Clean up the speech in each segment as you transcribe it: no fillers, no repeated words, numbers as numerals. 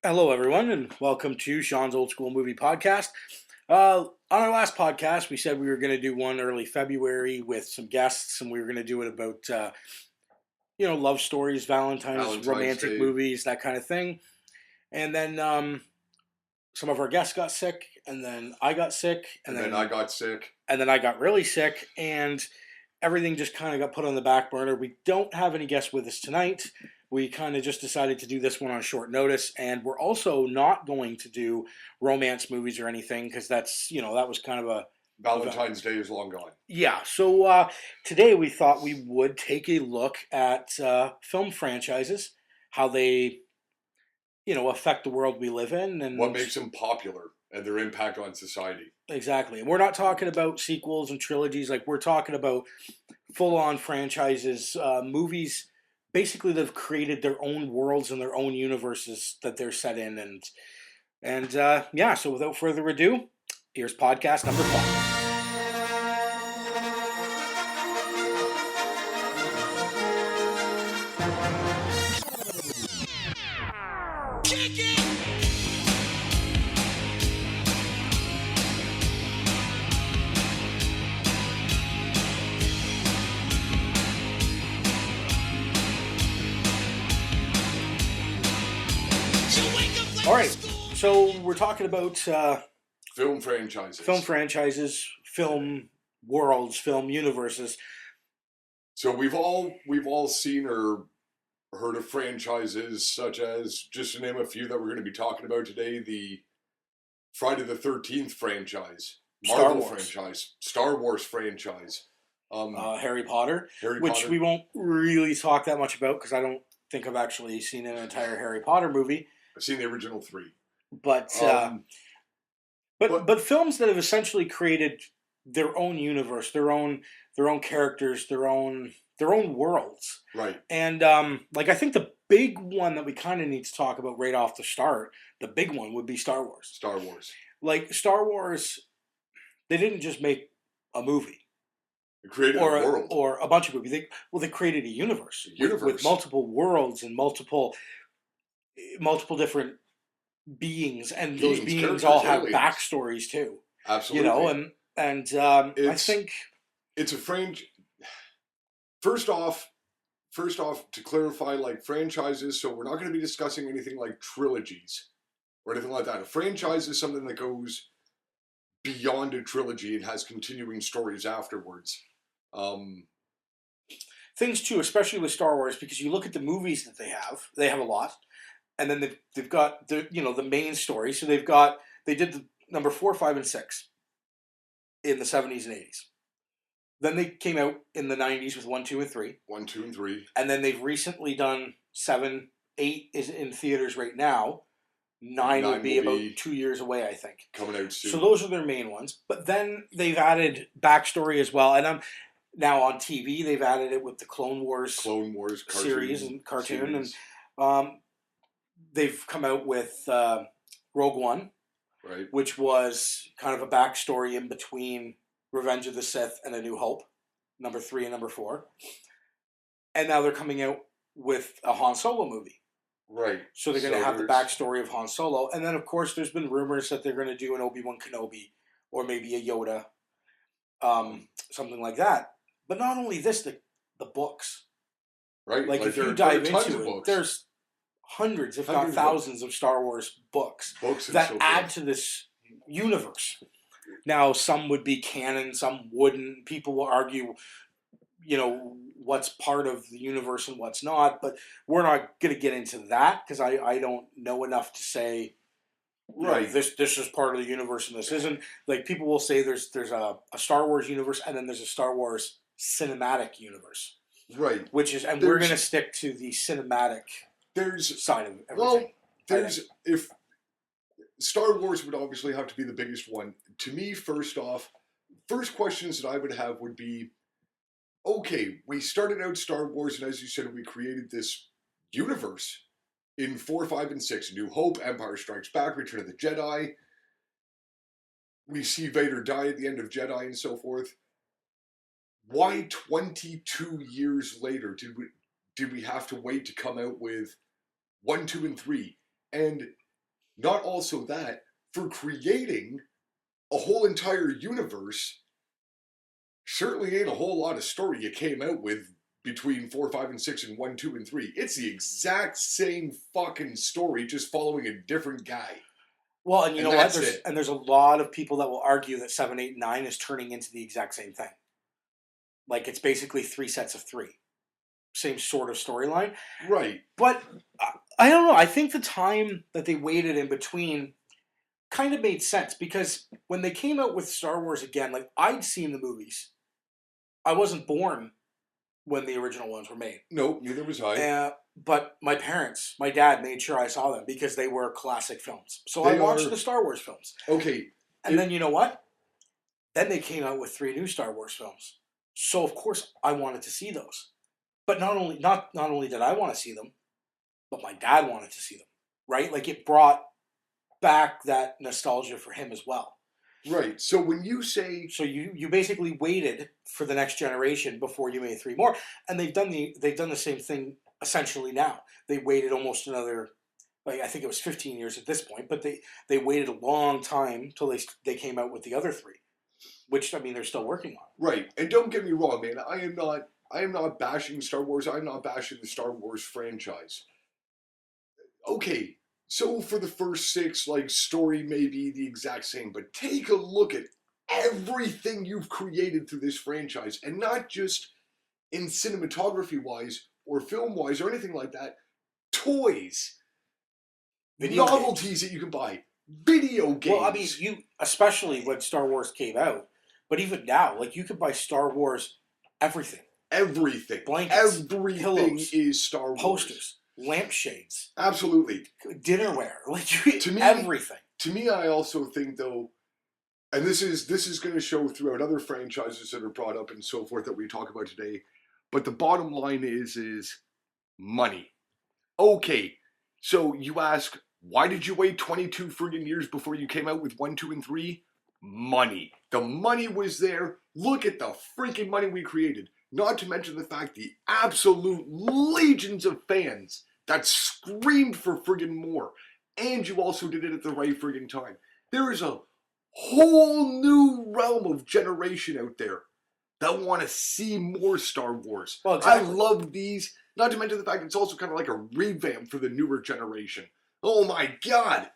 Hello, everyone, and welcome to Sean's Old School Movie Podcast. On our last podcast, we said we were going to do one early February with some guests, and we were going to do it about, love stories, Valentine's, Valentine's romantic Day, movies, that kind of thing. And then some of our guests got sick, and then I got sick, and and then then I got sick. and then I got really sick, and everything just kind of got put on the back burner. We don't have any guests with us tonight. We kind of just decided to do this one on short notice, and we're also not going to do romance movies or anything because that was kind of a Valentine's Day is long gone. yeah. So today we thought we would take a look at film franchises, how they affect the world we live in, What and makes them popular and their impact on society. exactly. And we're not talking about sequels and trilogies. Like we're talking about full-on franchises, movies basically that have created their own worlds and their own universes that they're set in, and yeah. So without further ado, here's podcast number 5. All right, so we're talking about Film franchises. film franchises, film worlds, film universes. So we've all seen or heard of franchises such as, just to name a few that we're going to be talking about today, the Friday the 13th franchise, Star Marvel Wars. franchise, Star Wars franchise, Harry Potter, Harry which Potter. we won't really talk that much about because I don't think I've actually seen an entire Harry Potter movie. I've seen the original 3. But Um, but films that have essentially created their own universe, their own characters, their own worlds. right. And like I think the big one that we kind of need to talk about right off the start, the big one would be Star Wars. Star Wars. Like Star Wars, they didn't just make a movie It created or a world. or a bunch of movies. They created a universe, A universe. with multiple worlds and multiple different beings, and those beings all have aliens. backstories too. Absolutely. I think it's a franchise. First off, to clarify, like franchises, so we're not going to be discussing anything like trilogies or anything like that. A franchise is something that goes beyond a trilogy and has continuing stories afterwards. things too, especially with Star Wars, because you look at the movies that they have a lot, and then they've got the main story. So they did the number 4, 5, and 6 in the 70s and 80s. Then they came out in the 90s with 1, 2, and 3. 1, 2, and 3. And then they've recently done 7, 8 is in theaters right now. 9 would be about 2 years away, I think. Coming out soon. So those are their main ones. But then they've added backstory as well. And I'm now on TV. They've added it with the Clone Wars series and cartoon, series. and they've come out with Rogue One, right, which was kind of a backstory in between Revenge of the Sith and A New Hope, number 3 and number 4. And now they're coming out with a Han Solo movie. Right. So they're going to have the backstory of Han Solo. And then, of course, there's been rumors that they're going to do an Obi-Wan Kenobi or maybe a Yoda, something like that. But not only this, the books. Right. Like if you dive into it, there's hundreds, if not thousands, of Star Wars books that add to this universe. Now, some would be canon, some wouldn't. People will argue, what's part of the universe and what's not. But we're not going to get into that because I don't know enough to say, right, this is part of the universe and this isn't. Like people will say there's a Star Wars universe and then there's a Star Wars cinematic universe. Right. We're going to stick to the cinematic side of everything. Well, if Star Wars would obviously have to be the biggest one. To me, first questions that I would have would be, okay, we started out Star Wars, and as you said, we created this universe in 4, 5, and 6. New Hope, Empire Strikes Back, Return of the Jedi. We see Vader die at the end of Jedi and so forth. Why 22 years later did we have to wait to come out with 1, 2, and 3? And not also that, for creating a whole entire universe, certainly ain't a whole lot of story you came out with between 4, 5, and 6, and 1, 2, and 3. It's the exact same fucking story, just following a different guy. Well, and you know what? There's a lot of people that will argue that 7, 8, and 9 is turning into the exact same thing. Like, it's basically 3 sets of 3. Same sort of storyline. Right. But, I don't know. I think the time that they waited in between kind of made sense. Because when they came out with Star Wars again, like, I'd seen the movies. I wasn't born when the original ones were made. Nope, neither was I. But my parents, my dad made sure I saw them because they were classic films. So I watched the Star Wars films. Okay. And then you know what? Then they came out with 3 new Star Wars films. So of course I wanted to see those. But not only did I want to see them, but my dad wanted to see them. Right? Like, it brought back that nostalgia for him as well. Right. So when you say... So you basically waited for the next generation before you made 3 more. And they've done the same thing essentially now. They waited almost another, like, I think it was 15 years at this point, but they waited a long time till they came out with the other 3. Which, I mean, they're still working on. Right. And don't get me wrong, man. I am not bashing Star Wars. I'm not bashing the Star Wars franchise. Okay. So for the first 6, like, story may be the exact same, but take a look at everything you've created through this franchise, and not just in cinematography-wise or film-wise or anything like that. Toys, novelties that you can buy, video games. Well, I mean, especially when Star Wars came out, but even now, like, you could buy Star Wars everything. Everything. Blankets, everything pillows, is Star Wars. Posters. Lampshades. Absolutely. Dinnerware. Like, to me, everything. To me, I also think, though, and this is going to show throughout other franchises that are brought up and so forth that we talk about today, but the bottom line is money. Okay, so you ask, why did you wait 22 friggin' years before you came out with 1, 2, and 3? Money. The money was there. Look at the freaking money we created. Not to mention the fact the absolute legions of fans that screamed for friggin' more. And you also did it at the right friggin' time. There is a whole new realm of generation out there that want to see more Star Wars. Well, exactly. I love these. Not to mention the fact it's also kind of like a revamp for the newer generation. Oh my god!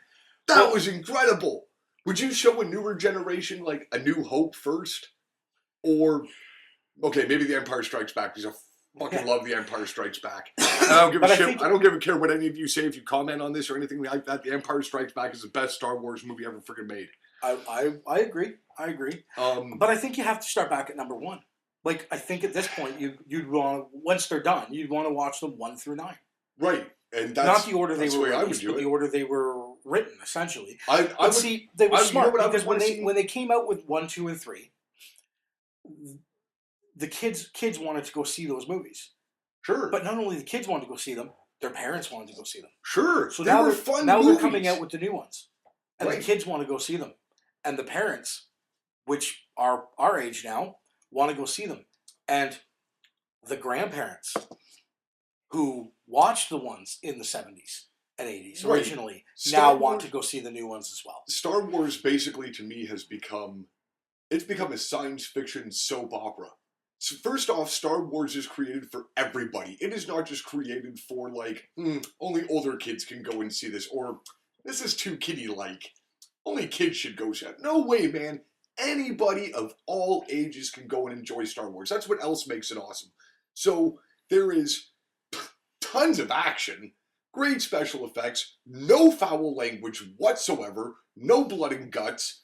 That was incredible! Would you show a newer generation, like, A New Hope first? Or... okay, maybe The Empire Strikes Back, because I fucking love The Empire Strikes Back. And I don't give a shit. I don't give a care what any of you say if you comment on this or anything like that. The Empire Strikes Back is the best Star Wars movie ever freaking made. I agree. I agree. But I think you have to start back at number 1. Like, I think at this point, you'd want, once they're done, you'd want to watch them 1 through 9. Right. And that's not the order they were released, but the order they were written, essentially. See, they were smart, because when they came out with 1, 2, and 3, the kids wanted to go see those movies. Sure. But not only the kids wanted to go see them, their parents wanted to go see them. Sure. So now they're coming out with the new ones. And the kids want to go see them. And the parents, which are our age now, want to go see them. And the grandparents who watched the ones in the 70s and 80s originally now want to go see the new ones as well. Star Wars basically, to me, has become a science fiction soap opera. So first off, Star Wars is created for everybody. It is not just created for, like, only older kids can go and see this, or this is too kiddie-like. Only kids should go see it. No way, man. Anybody of all ages can go and enjoy Star Wars. That's what else makes it awesome. So there is tons of action, great special effects, no foul language whatsoever, no blood and guts,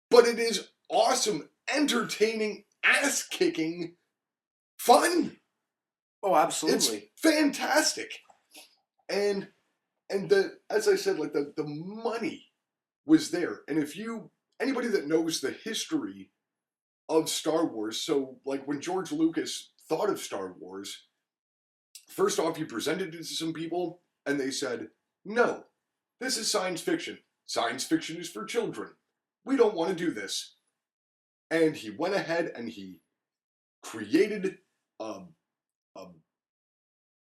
but it is awesome, entertaining, ass-kicking fun. Oh, absolutely. It's fantastic. And as I said, like, the money was there. And if anybody that knows the history of Star Wars, so, like, when George Lucas thought of Star Wars, first off, he presented it to some people, and they said, no, this is science fiction. Science fiction is for children. We don't want to do this. And he went ahead and he created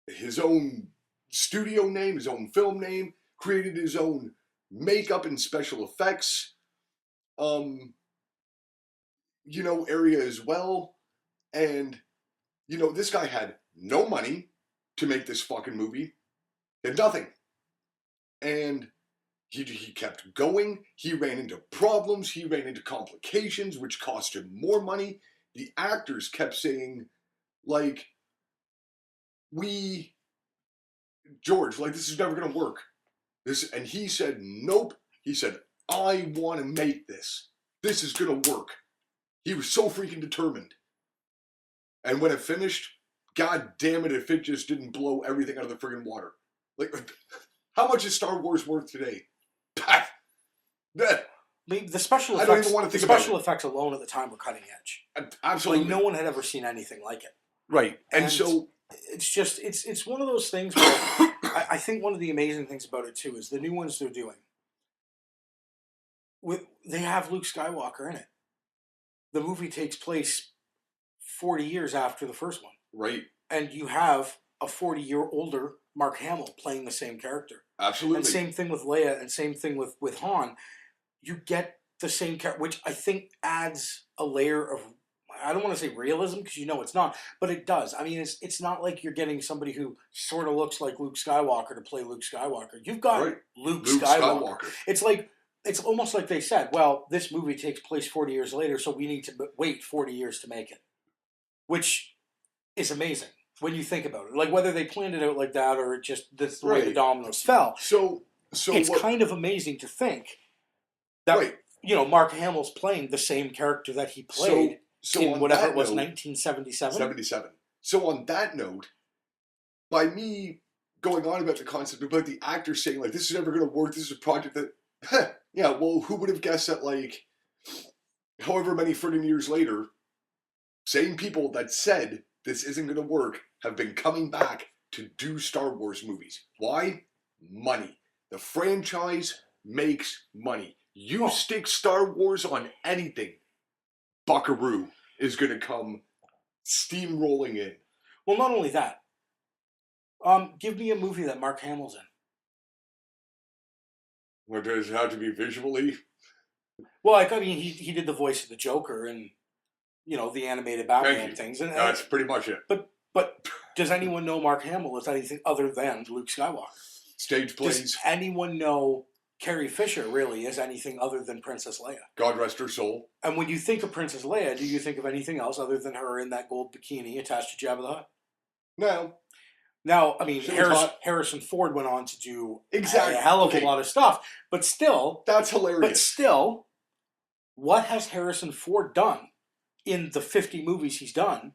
his own studio name, his own film name, created his own makeup and special effects, area as well. And, this guy had no money to make this fucking movie. He had nothing. And he kept going. He ran into problems. He ran into complications, which cost him more money. The actors kept saying, like, George, this is never going to work. And he said, nope. He said, I want to make this. This is going to work. He was so freaking determined. And when it finished, god damn it, if it just didn't blow everything out of the friggin' water. How much is Star Wars worth today? I mean, the special effects, I don't even want to think special effects alone at the time were cutting edge. Absolutely. No one had ever seen anything like it. Right. And so it's just, it's one of those things where I think one of the amazing things about it too is the new ones they're doing. They have Luke Skywalker in it. The movie takes place 40 years after the first one. Right. And you have a 40-year-older Mark Hamill playing the same character. Absolutely. And same thing with Leia and same thing with Han. You get the same character, which I think adds a layer of, I don't want to say realism because it's not, but it does. I mean, it's not like you're getting somebody who sort of looks like Luke Skywalker to play Luke Skywalker. You've got Luke Skywalker. It's almost like they said, well, this movie takes place 40 years later, so we need to wait 40 years to make it. Which is amazing when you think about it. Like whether they planned it out like that or it just that's the way the dominoes fell. So it's kind of amazing to think that Mark Hamill's playing the same character that he played in whatever it was, 1977. 77. So on that note, by me going on about the concept about the actors saying this is never going to work. This is a project that, well, who would have guessed that however many friggin' years later. Same people that said this isn't going to work have been coming back to do Star Wars movies. Why? Money. The franchise makes money. You stick Star Wars on anything, Buckaroo is going to come steamrolling in. Well, not only that. Give me a movie that Mark Hamill's in. Well, does it have to be visually? Well, I mean, he did the voice of the Joker and the animated Batman things. And that's pretty much it. But does anyone know Mark Hamill as anything other than Luke Skywalker? Stage plays. Does anyone know Carrie Fisher really as anything other than Princess Leia? God rest her soul. And when you think of Princess Leia, do you think of anything else other than her in that gold bikini attached to Jabba the Hutt? No. Now, I mean, Harrison Ford went on to do a hell of a lot of stuff. But still... That's hilarious. But still, what has Harrison Ford done in the 50 movies he's done,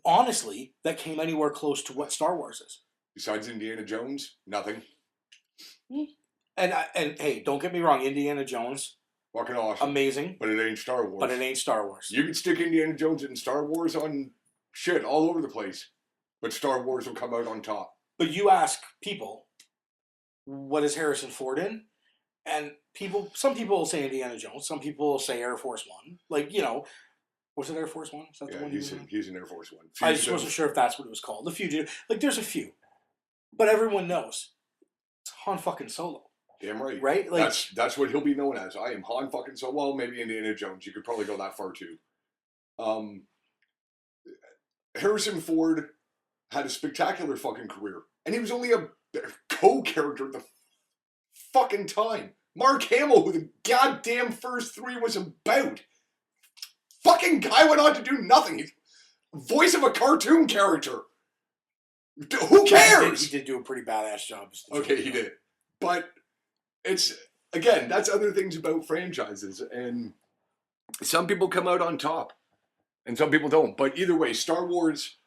honestly, that came anywhere close to what Star Wars is? Besides Indiana Jones, nothing. And hey, don't get me wrong, Indiana Jones, fucking awesome, amazing, but it ain't Star Wars. You can stick Indiana Jones and Star Wars on shit all over the place, but Star Wars will come out on top. But you ask people, what is Harrison Ford in? And some people will say Indiana Jones, some people will say Air Force One. Was it Air Force One? Is that the one he's in Air Force One. Fugitive. I just wasn't sure if that's what it was called. The Fugitive. There's a few. But everyone knows. It's Han fucking Solo. Damn right. Right? That's what he'll be known as. I am Han fucking Solo. Well, maybe Indiana Jones. You could probably go that far too. Harrison Ford had a spectacular fucking career. And he was only a co-character at the fucking time. Mark Hamill, who the goddamn first three was about. Fucking guy went on to do nothing. He's voice of a cartoon character. Who cares? He did do a pretty badass job. Okay, he did. But it's, again, that's other things about franchises. And some people come out on top. And some people don't. But either way, Star Wars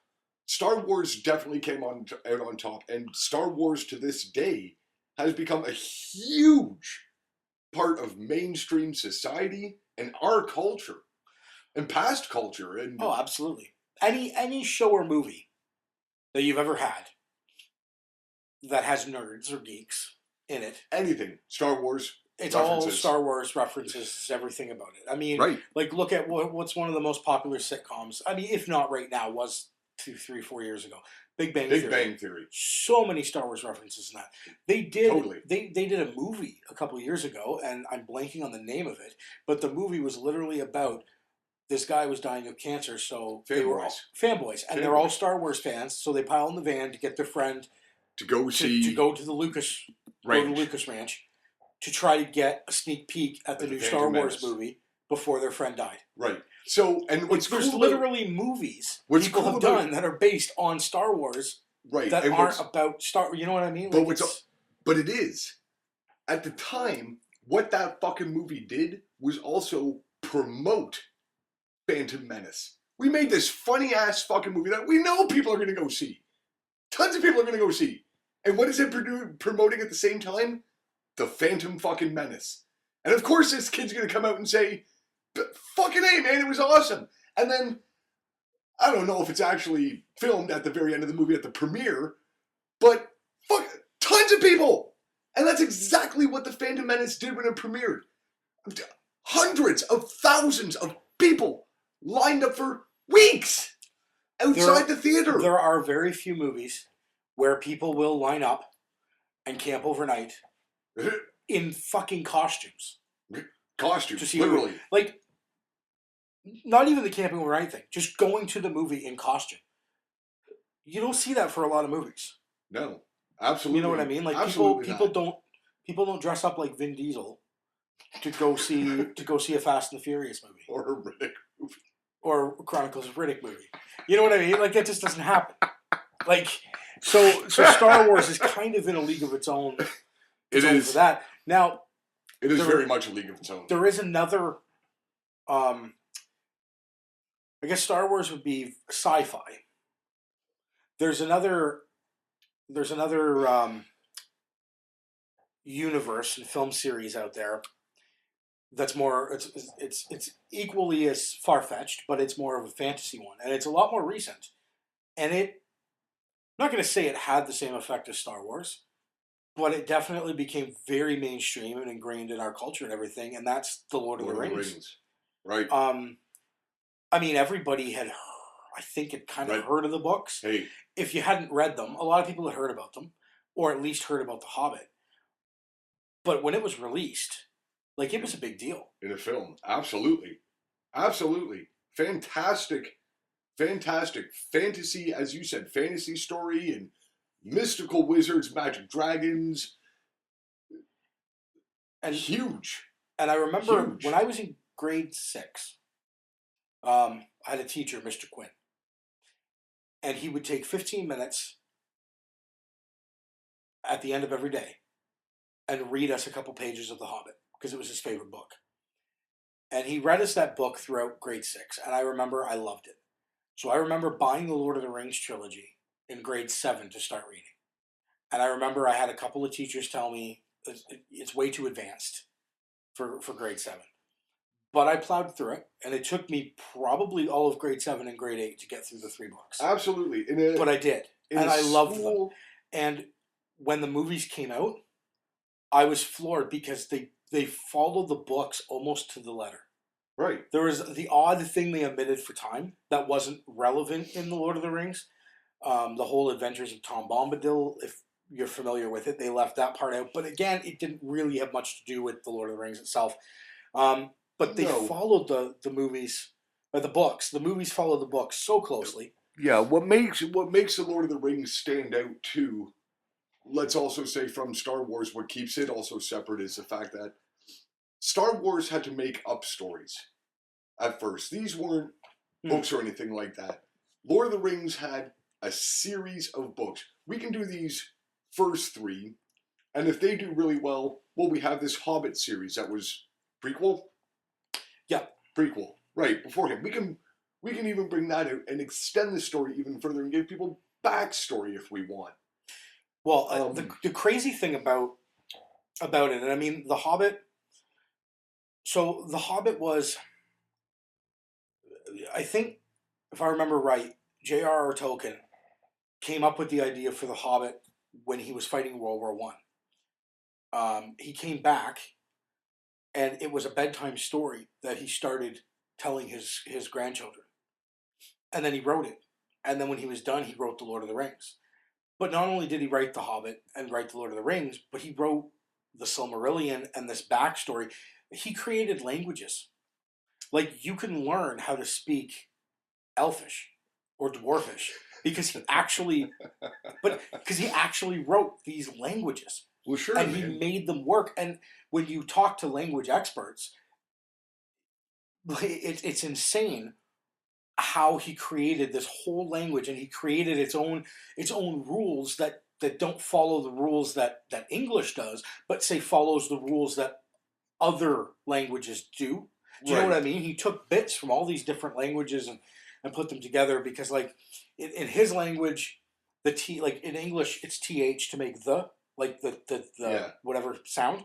definitely came out on top. And Star Wars to this day has become a huge part of mainstream society and our culture. And past culture. And oh, absolutely. Any show or movie that you've ever had that has nerds or geeks in it. Anything. Star Wars. It's references. All Star Wars references, everything about it. I mean, look at what's one of the most popular sitcoms. I mean, if not right now, was 2, 3, 4 years ago. Big Bang Big Theory. Bang Theory. So many Star Wars references in that. They did. Totally. They did a movie a couple of years ago, and I'm blanking on the name of it. But the movie was literally about this guy was dying of cancer, so they were all fanboys, and they're all Star Wars fans. So they pile in the van to get their friend to go to the Lucas Ranch to try to get a sneak peek at the new Star Wars movie before their friend died. Right. So, and there's literally movies people have done that are based on Star Wars, right? That aren't about Star. You know what I mean? Like but it is. At the time, what that fucking movie did was also promote Phantom Menace. We made this funny ass fucking movie that we know people are going to go see. Tons of people are going to go see. And what is it promoting at the same time? The Phantom fucking Menace. And of course, this kid's going to come out and say, fucking A, man, it was awesome. And then, I don't know if it's actually filmed at the very end of the movie at the premiere, but tons of people. And that's exactly what the Phantom Menace did when it premiered. Hundreds of thousands of people lined up for weeks outside the theater. There are very few movies where people will line up and camp overnight in fucking costumes. Costumes, literally. Like, not even the camping overnight thing. Just going to the movie in costume. You don't see that for a lot of movies. No, absolutely. You know what I mean? Like people don't dress up like Vin Diesel to go see a Fast and the Furious movie or a Riddick movie or Chronicles of Riddick movie. You know what I mean? Like that just doesn't happen. Like so Star Wars is kind of in a league of its own. It is for that. Now it is very much a league of its own. There is another. I guess Star Wars would be sci-fi. There's another universe and film series out there that's more. It's equally as far-fetched, but it's more of a fantasy one, and it's a lot more recent. And I'm not going to say it had the same effect as Star Wars, but it definitely became very mainstream and ingrained in our culture and everything. And that's the Lord of the Rings. Right. I mean, everybody had kind of heard of the books. Hey. If you hadn't read them, a lot of people had heard about them, or at least heard about The Hobbit. But when it was released, like, it was a big deal. In a film. Absolutely. Absolutely. Fantastic. Fantasy, as you said, fantasy story and mystical wizards, magic dragons. And huge. And I remember when I was in grade 6, I had a teacher, Mr. Quinn, and he would take 15 minutes at the end of every day and read us a couple pages of The Hobbit because it was his favorite book. And he read us that book throughout grade 6, and I remember I loved it. So I remember buying the Lord of the Rings trilogy in grade 7 to start reading. And I remember I had a couple of teachers tell me it's way too advanced for grade 7. But I plowed through it, and it took me probably all of grade 7 and grade 8 to get through the 3 books. Absolutely. But I did, and I loved them. And when the movies came out, I was floored because they followed the books almost to the letter. Right. There was the odd thing they omitted for time that wasn't relevant in The Lord of the Rings. The whole Adventures of Tom Bombadil, if you're familiar with it, they left that part out. But again, it didn't really have much to do with The Lord of the Rings itself. But they followed the movies, or the books. The movies followed the books so closely. Yeah, what makes The Lord of the Rings stand out too, let's also say from Star Wars, what keeps it also separate is the fact that Star Wars had to make up stories at first. These weren't books or anything like that. Lord of the Rings had a series of books. We can do these first 3, and if they do really well, we have this Hobbit series that was prequel? Yeah. Prequel. Right, beforehand. We can even bring that out and extend the story even further and give people backstory if we want. Well, the crazy thing about it, and I mean, The Hobbit, so The Hobbit was, I think, if I remember right, J.R.R. Tolkien came up with the idea for The Hobbit when he was fighting World War I. He came back, and it was a bedtime story that he started telling his grandchildren. And then he wrote it. And then when he was done, he wrote The Lord of the Rings. But not only did he write The Hobbit and write The Lord of the Rings, but he wrote the Silmarillion and this backstory. He created languages. Like, you can learn how to speak Elfish or Dwarfish because he actually wrote these languages. Well, sure, and he made them work. And when you talk to language experts, it's insane how he created this whole language, and he created its own rules that don't follow the rules that English does, but say follows the rules that other languages do. Do you know what I mean? He took bits from all these different languages and put them together because, like, in his language, the T, like in English, it's TH to make the whatever sound.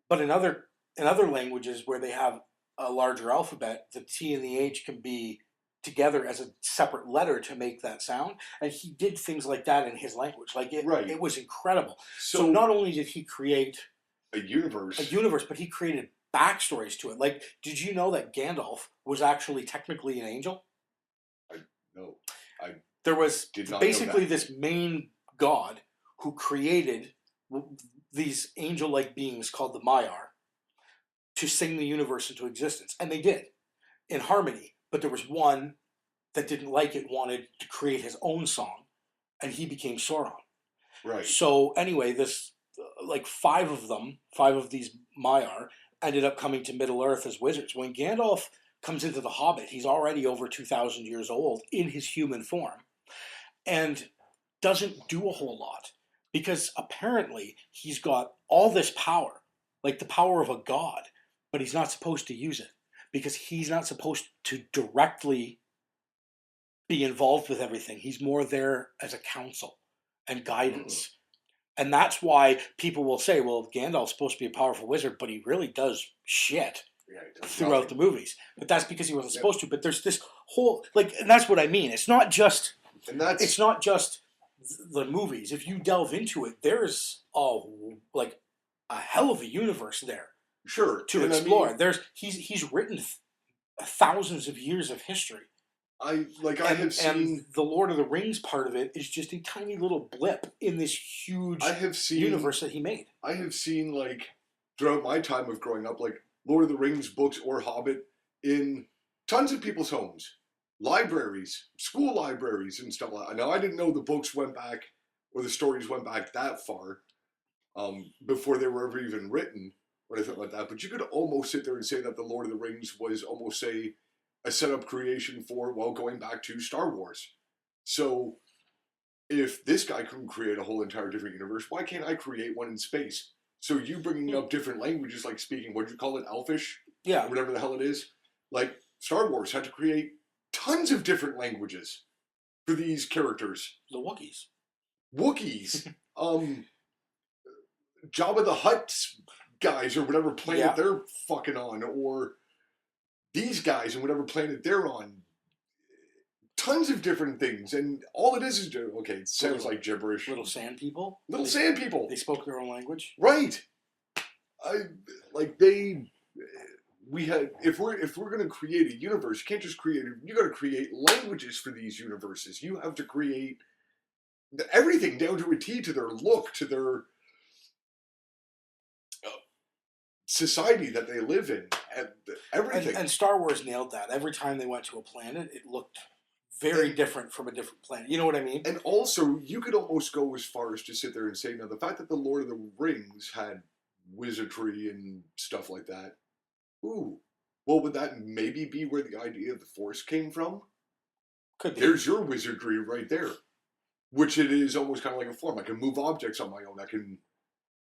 But in other languages where they have a larger alphabet, the T and the H can be together as a separate letter to make that sound. And he did things like that in his language. Like, it was incredible. So not only did he create a universe, but he created backstories to it. Like, did you know that Gandalf was actually technically an angel? There was basically this main god who created these angel-like beings called the Maiar to sing the universe into existence. And they did, in harmony. But there was one that didn't like it, wanted to create his own song, and he became Sauron. Right. So anyway, this, like, five of these Maiar ended up coming to Middle-earth as wizards. When Gandalf comes into The Hobbit, he's already over 2,000 years old in his human form and doesn't do a whole lot because apparently he's got all this power, like the power of a god, but he's not supposed to use it because he's not supposed to directly be involved with everything. He's more there as a counsel and guidance. And that's why people will say, well, Gandalf's supposed to be a powerful wizard, but he really does shit throughout the movies. But that's because he wasn't supposed to. But there's this whole, like, and that's what I mean. It's not just the movies. If you delve into it, there's a hell of a universe there. Sure. To explore. I mean, he's written thousands of years of history. I have seen, and the Lord of the Rings part of it is just a tiny little blip in this huge universe that he made. I have seen, like, throughout my time of growing up, like, Lord of the Rings books or Hobbit in tons of people's homes, libraries, school libraries, and stuff like that. Now, I didn't know the books went back, or the stories went back that far, before they were ever even written, or anything like that. But you could almost sit there and say that the Lord of the Rings was almost, say, a setup creation for, well, going back to Star Wars. So, if this guy couldn't create a whole entire different universe, why can't I create one in space? So you bringing up different languages, like speaking, what'd you call it, Elfish? Yeah. Or whatever the hell it is. Like, Star Wars had to create tons of different languages for these characters. The Wookiees. Jabba the Hutt's guys, or whatever planet they're fucking on, or these guys and whatever planet they're on. Tons of different things, and all it is okay, it sounds like gibberish. Little sand people? Sand people. They spoke their own language? Right. If we're gonna create a universe, you can't just create it, you gotta create languages for these universes. You have to create everything down to a T, to their look, to their society that they live in, and everything. And Star Wars nailed that. Every time they went to a planet, it looked very different from a different planet. You know what I mean? And also, you could almost go as far as to sit there and say, now, the fact that the Lord of the Rings had wizardry and stuff like that, ooh, well, would that maybe be where the idea of the Force came from? Could be. There's your wizardry right there. Which it is almost kind of like a form. I can move objects on my own. I can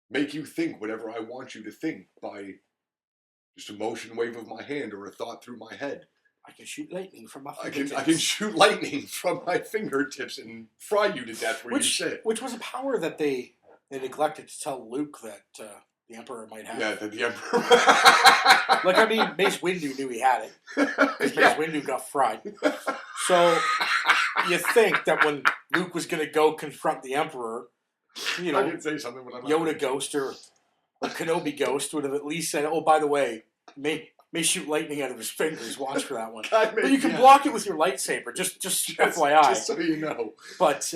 make you think whatever I want you to think by just a motion wave of my hand or a thought through my head. I can shoot lightning from my fingertips. I can shoot lightning from my fingertips and fry you to death where you sit. Which was a power that they neglected to tell Luke that the Emperor might have. Yeah, that the Emperor... Like, I mean, Mace Windu knew he had it. Because Mace Windu got fried. So, you think that when Luke was going to go confront the Emperor, you know, I did say something, but I'm not Yoda Ghost or Kenobi Ghost would have at least said, oh, by the way, may shoot lightning out of his fingers. Watch for that one. But you can block it with your lightsaber. Just FYI. Just so you know. But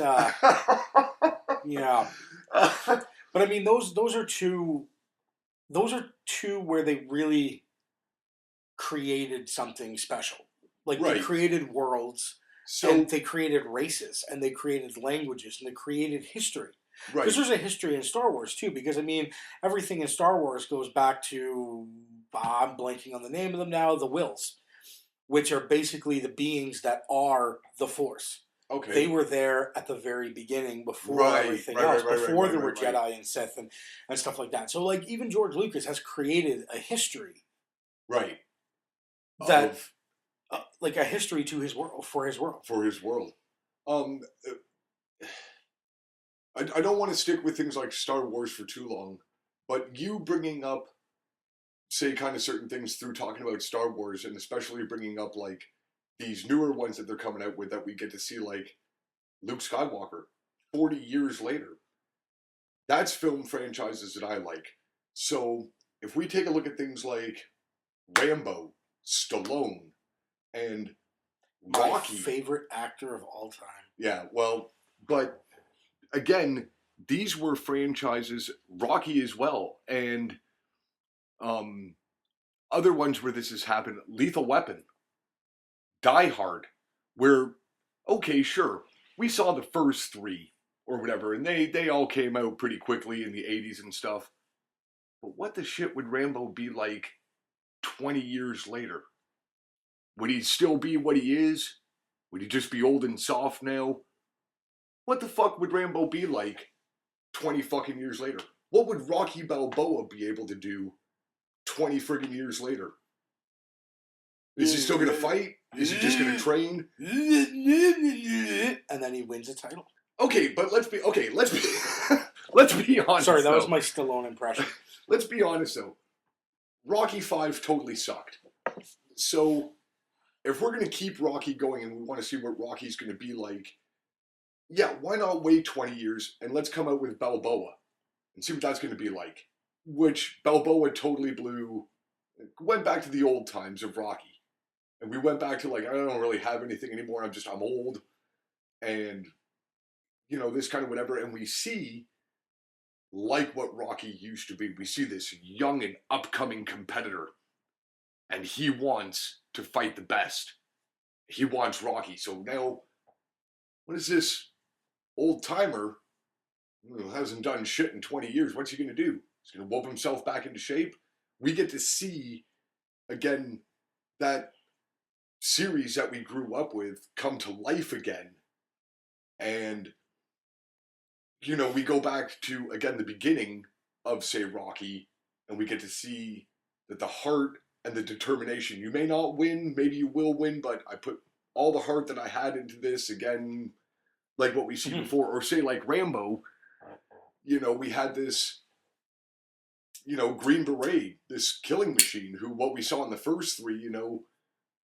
yeah. But I mean, those are two. Those are two where they really created something special. Like they created worlds, and they created races, and they created languages, and they created history. Because there's a history in Star Wars too. Because I mean, everything in Star Wars goes back to I'm blanking on the name of them now. The Wills, which are basically the beings that are the Force. Okay. They were there at the very beginning before everything else, before there were Jedi and Sith and stuff like that. So, like, even George Lucas has created a history. Right. That, like, a history to his world, for his world. For his world. I don't want to stick with things like Star Wars for too long, but you bringing up, say, kind of certain things through talking about Star Wars, and especially bringing up, like, these newer ones that they're coming out with that we get to see, like Luke Skywalker, 40 years later. That's film franchises that I like. So if we take a look at things like Rambo, Stallone, and Rocky. My favorite actor of all time. Yeah, well, but again, these were franchises, Rocky as well, and other ones where this has happened, Lethal Weapon. Die Hard, where, okay, sure, we saw the first three or whatever, and they all came out pretty quickly in the 80s and stuff. But what the shit would Rambo be like 20 years later? Would he still be what he is? Would he just be old and soft now? What the fuck would Rambo be like 20 fucking years later? What would Rocky Balboa be able to do 20 friggin' years later? Is he still gonna fight? Is he just gonna train? And then he wins a title. Okay, but let's be let's be honest. Sorry, that was my Stallone impression. Let's be honest though. Rocky 5 totally sucked. So if we're gonna keep Rocky going and we want to see what Rocky's gonna be like, yeah, why not wait 20 years and let's come out with Balboa and see what that's gonna be like. Which Balboa totally went back to the old times of Rocky. And we went back to, like, I don't really have anything anymore. I'm old. And, you know, this kind of whatever. And we see, like what Rocky used to be, we see this young and upcoming competitor. And he wants to fight the best. He wants Rocky. So now, what is this old timer who hasn't done shit in 20 years? What's he going to do? He's going to whoop himself back into shape? We get to see, again, that series that we grew up with come to life again. And, you know, we go back to, again, the beginning of, say, Rocky, and we get to see that the heart and the determination, you may not win, maybe you will win, but I put all the heart that I had into this, again, like what we see before. Or say, like Rambo, you know, we had this, you know, Green Beret, this killing machine, who, what we saw in the first three, you know,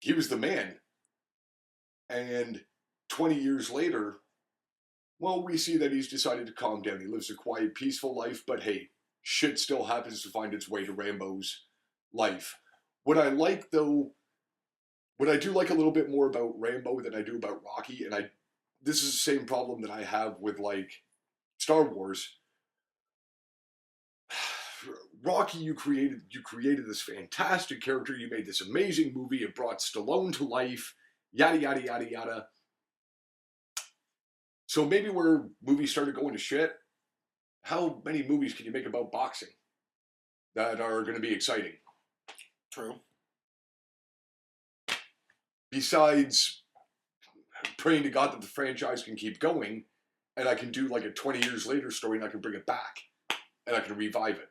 he was the man. And 20 years later, well, we see that he's decided to calm down. He lives a quiet, peaceful life, but hey, shit still happens to find its way to Rambo's life. What I like, though, what I do like a little bit more about Rambo than I do about Rocky, and this is the same problem that I have with, like, Star Wars. Rocky, you created this fantastic character. You made this amazing movie. It brought Stallone to life. Yada, yada, yada, yada. So maybe where movies started going to shit, how many movies can you make about boxing that are going to be exciting? True. Besides praying to God that the franchise can keep going, and I can do like a 20 years later story and I can bring it back, and I can revive it.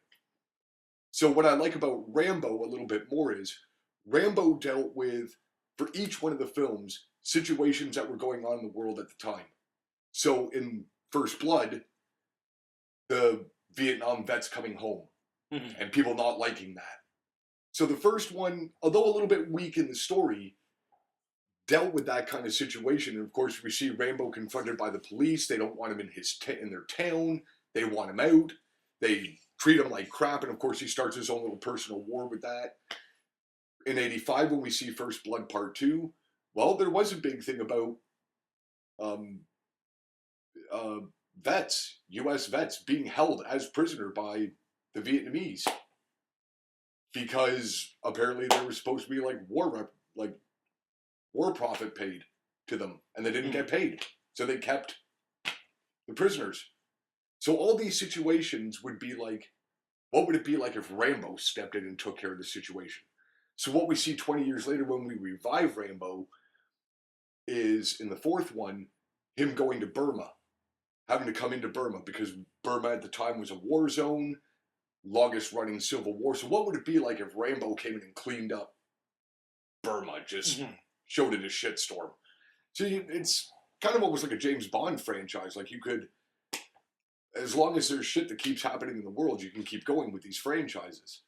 So what I like about Rambo a little bit more is Rambo dealt with, for each one of the films, situations that were going on in the world at the time. So in First Blood, the Vietnam vets coming home and people not liking that. So the first one, although a little bit weak in the story, dealt with that kind of situation. And of course, we see Rambo confronted by the police. They don't want him in their town. They want him out. They treat him like crap, and of course he starts his own little personal war with that. in 85 when we see First Blood Part 2, well, there was a big thing about vets, U.S. vets, being held as prisoner by the Vietnamese because apparently there was supposed to be like war profit paid to them, and they didn't get paid, so they kept the prisoners. So all these situations would be like, what would it be like if Rambo stepped in and took care of the situation? So what we see 20 years later when we revive Rambo is, in the fourth one, him going to Burma, having to come into Burma, because Burma at the time was a war zone, longest running civil war. So what would it be like if Rambo came in and cleaned up Burma, just showed it a shitstorm? So it's kind of almost like a James Bond franchise. Like, you could, as long as there's shit that keeps happening in the world, you can keep going with these franchises.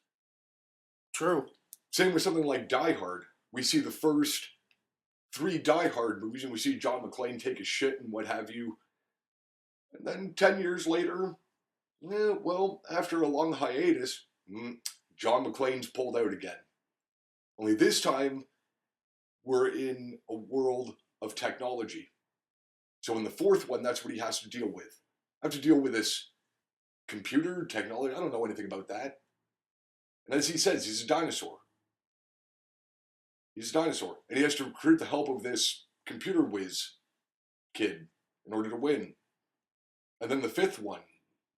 True. Same with something like Die Hard. We see the first 3 Die Hard movies, and we see John McClane take a shit and what have you. And then 10 years later, well, after a long hiatus, John McClane's pulled out again. Only this time, we're in a world of technology. So in the fourth one, that's what he has to deal with. I have to deal with this computer technology. I don't know anything about that. And as he says, he's a dinosaur. He's a dinosaur. And he has to recruit the help of this computer whiz kid in order to win. And then the fifth one,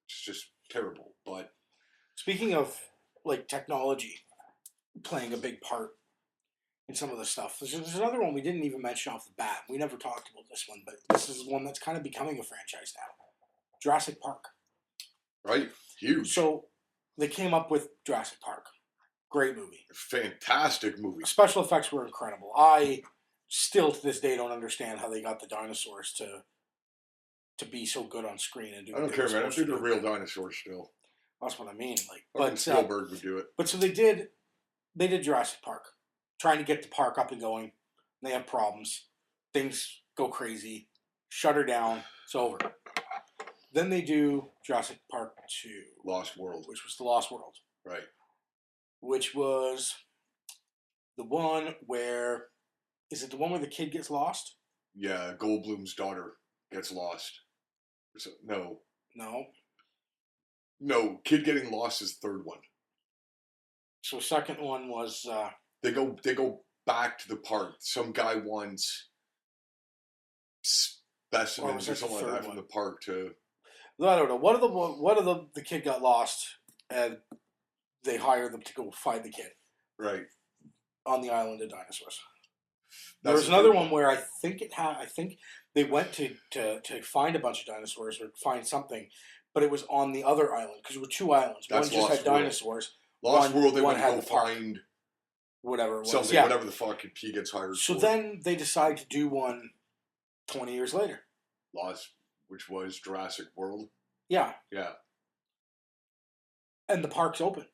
it's just terrible. But speaking of like technology playing a big part in some of the stuff, there's another one we didn't even mention off the bat. We never talked about this one, but this is one that's kind of becoming a franchise now. Jurassic Park. Right? Huge. So they came up with Jurassic Park. Great movie. Fantastic movie. Special effects were incredible. I still to this day don't understand how they got the dinosaurs to be so good on screen and do. I don't care, man. I think they're real dinosaurs still. That's what I mean. Like, but Spielberg would do it. But so they did Jurassic Park, trying to get the park up and going. They have problems. Things go crazy. Shut her down. It's over. Then they do Jurassic Park 2. Lost World. Which was The Lost World. Right. Which was the one where... Is it the one where the kid gets lost? Yeah, Goldblum's daughter gets lost. No. No, kid getting lost is the third one. So second one was... They go back to the park. Some guy wants specimens or something like that from the park to... I don't know. What of the kid got lost, and they hire them to go find the kid. Right. On the island of dinosaurs. There was another one where I think they went to find a bunch of dinosaurs or find something, but it was on the other island because there were 2 islands. One just had dinosaurs. Lost World, they went to go find whatever it was. Something, whatever the fuck he gets hired for. So then they decide to do one 20 years later. Which was Jurassic World? Yeah. Yeah. And the park's open.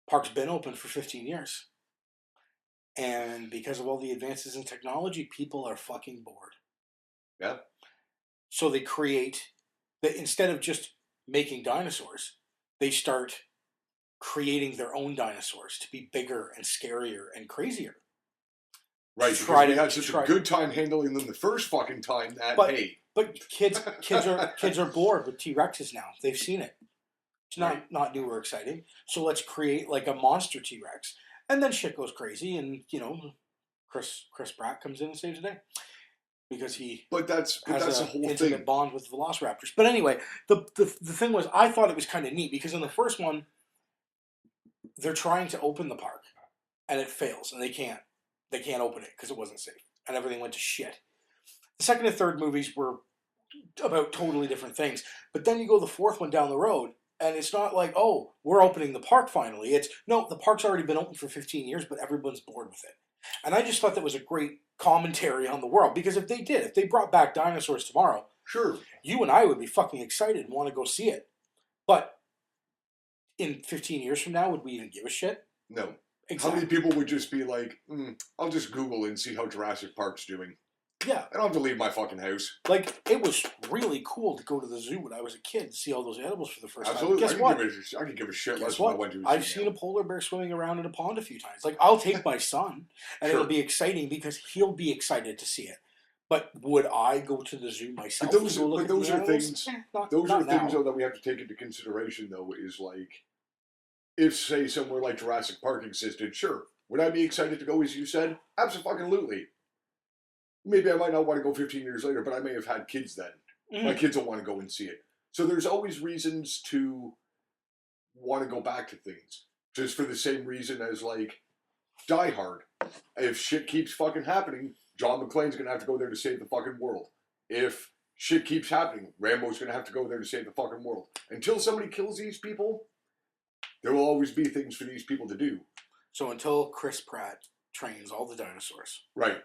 Park's been open for 15 years. And because of all the advances in technology, people are fucking bored. Yeah. So they create, instead of just making dinosaurs, they start creating their own dinosaurs to be bigger and scarier and crazier. Right, because we had such a good time handling them the first fucking time But kids are bored with T-Rexes now. They've seen it. It's not new or exciting. So let's create like a monster T-Rex. And then shit goes crazy, and Chris Pratt comes in and saves the day because he that's the whole intimate bond with Velociraptors. But anyway, the thing was, I thought it was kind of neat because in the first one, they're trying to open the park, and it fails, and they can't open it because it wasn't safe, and everything went to shit. The second and third movies were about totally different things, but then you go the fourth one down the road. And it's not like, oh, we're opening the park finally. It's, no, the park's already been open for 15 years, but everyone's bored with it. And I just thought that was a great commentary on the world. Because if they brought back dinosaurs tomorrow, sure, you and I would be fucking excited and want to go see it. But in 15 years from now, would we even give a shit? No. Exactly. How many people would just be like, I'll just Google and see how Jurassic Park's doing? Yeah. I don't have to leave my fucking house. Like, it was really cool to go to the zoo when I was a kid and see all those animals for the first Absolutely. time. Guess what? I could give a shit less Guess if I what? went to a zoo I've now. seen a polar bear swimming around in a pond a few times. Like, I'll take my son, and Sure. it'll be exciting because he'll be excited to see it. But would I go to the zoo myself? But those to go look are at the animals? things. Not Those are things now. though that we have to take into consideration. Though is like, if say somewhere like Jurassic Park existed, sure, would I be excited to go? As you said, absolutely. Maybe I might not want to go 15 years later, but I may have had kids then. My kids will want to go and see it. So there's always reasons to want to go back to things, just for the same reason as like Die Hard. If shit keeps fucking happening, John McClane's gonna have to go there to save the fucking world. If shit keeps happening, Rambo's gonna have to go there to save the fucking world. Until somebody kills these people, there will always be things for these people to do. So until Chris Pratt trains all the dinosaurs. Right.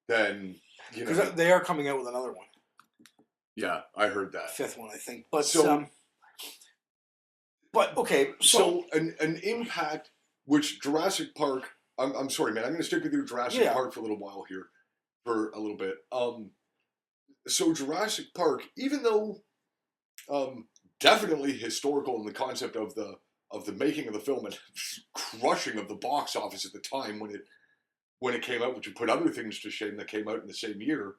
Then, you know. Because they are coming out with another one. Yeah, I heard that. Fifth one, I think. But, okay. So an impact, which Jurassic Park, I'm sorry, man, I'm going to stick with you Jurassic Park for a little while here. For a little bit. So Jurassic Park, even though definitely historical in the concept of the making of the film and crushing of the box office at the time when it came out, which would put other things to shame that came out in the same year.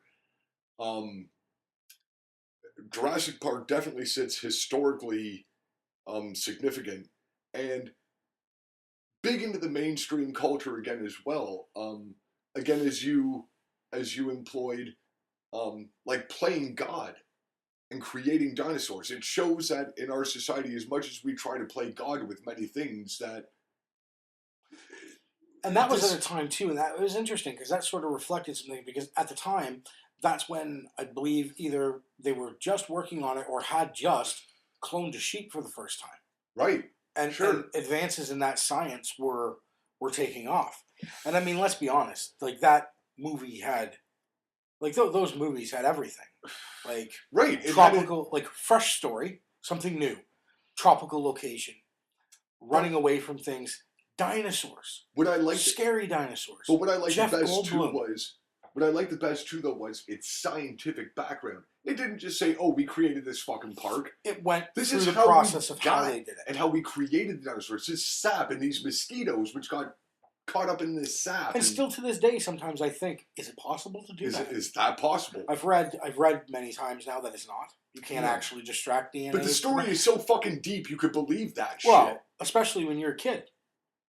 Jurassic Park definitely sits historically significant and big into the mainstream culture again as well. Again, as you employed, like playing God and creating dinosaurs. It shows that in our society, as much as we try to play God with many things, that... And that was at a time, too, and that was interesting, because that sort of reflected something, because at the time, that's when, I believe, either they were just working on it or had just cloned a sheep for the first time. Right. And, and advances in that science were taking off. And I mean, let's be honest, like that movie had... Like, those movies had everything. Like, tropical, like, fresh story, something new. Tropical location. Running away from things. Dinosaurs. Scary dinosaurs. But what I liked the best too, though, was its scientific background. It didn't just say, oh, we created this fucking park. It went through the process of how they did it. And how we created the dinosaurs. This sap and these mosquitoes, which got caught up in this sap. And still to this day, sometimes I think, is it possible to do that? Is that possible? I've read many times now that it's not. You can't actually distract DNA. But the story is so fucking deep, you could believe that shit. Well, especially when you're a kid.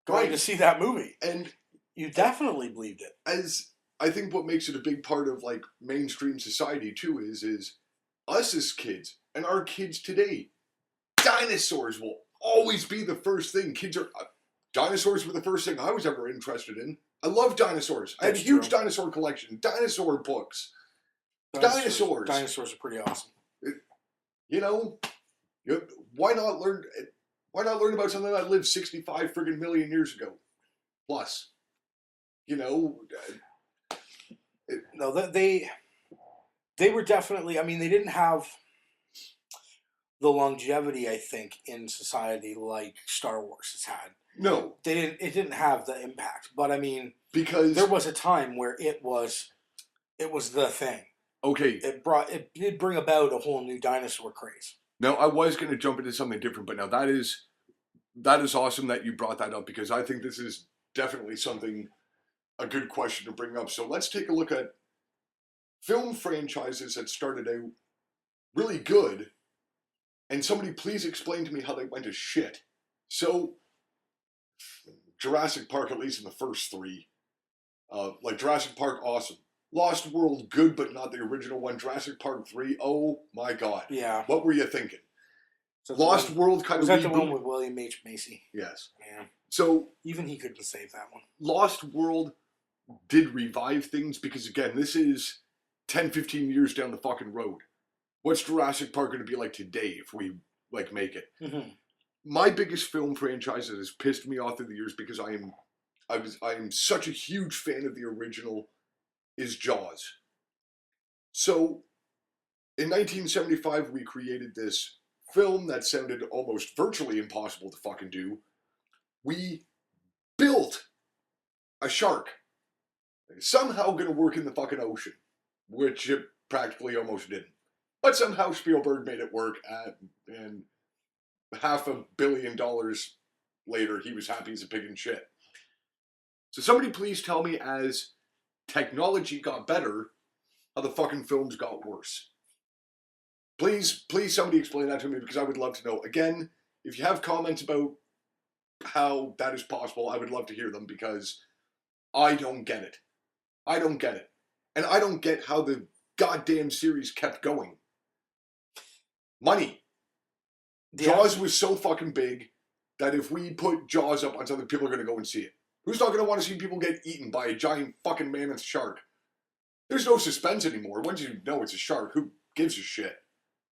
Going to see that movie. And you definitely believed it. As I think what makes it a big part of like mainstream society too is us as kids and our kids today. Dinosaurs will always be the first thing. Dinosaurs were the first thing I was ever interested in. I love dinosaurs. I had a huge dinosaur collection. Dinosaur books. Dinosaurs. Dinosaurs are pretty awesome. Why not learn about something that lived 65 friggin' million years ago? Plus. No, they were definitely, I mean, they didn't have the longevity, I think, in society like Star Wars has had. No. It didn't have the impact. But I mean, because there was a time where it was the thing. Okay. It did bring about a whole new dinosaur craze. Now, I was going to jump into something different, but now that is awesome that you brought that up, because I think this is definitely a good question to bring up. So let's take a look at film franchises that started out really good, and somebody please explain to me how they went to shit. So, Jurassic Park, at least in the first three, like Jurassic Park, awesome. Lost World, good, but not the original one. Jurassic Park 3, oh my god. Yeah. What were you thinking? So Lost World kind of... Was that the one with William H. Macy? Yes. Yeah. So... Even he couldn't save that one. Lost World did revive things, because again, this is 10, 15 years down the fucking road. What's Jurassic Park going to be like today if we, like, make it? Mm-hmm. My biggest film franchise that has pissed me off through the years, because I am such a huge fan of the original, is Jaws. So, in 1975, we created this film that sounded almost virtually impossible to fucking do. We built a shark. Somehow going to work in the fucking ocean. which it practically almost didn't. But somehow Spielberg made it work, and $500 million later, he was happy as a pig in shit. So somebody please tell me, as technology got better, how the fucking films got worse. Please somebody explain that to me, because I would love to know. Again, if you have comments about how that is possible, I would love to hear them, because I don't get it. I don't get it. And I don't get how the goddamn series kept going. Money. Yeah. Jaws was so fucking big that if we put Jaws up on something, people are going to go and see it. Who's not going to want to see people get eaten by a giant fucking mammoth shark? There's no suspense anymore. Once you know it's a shark, who gives a shit?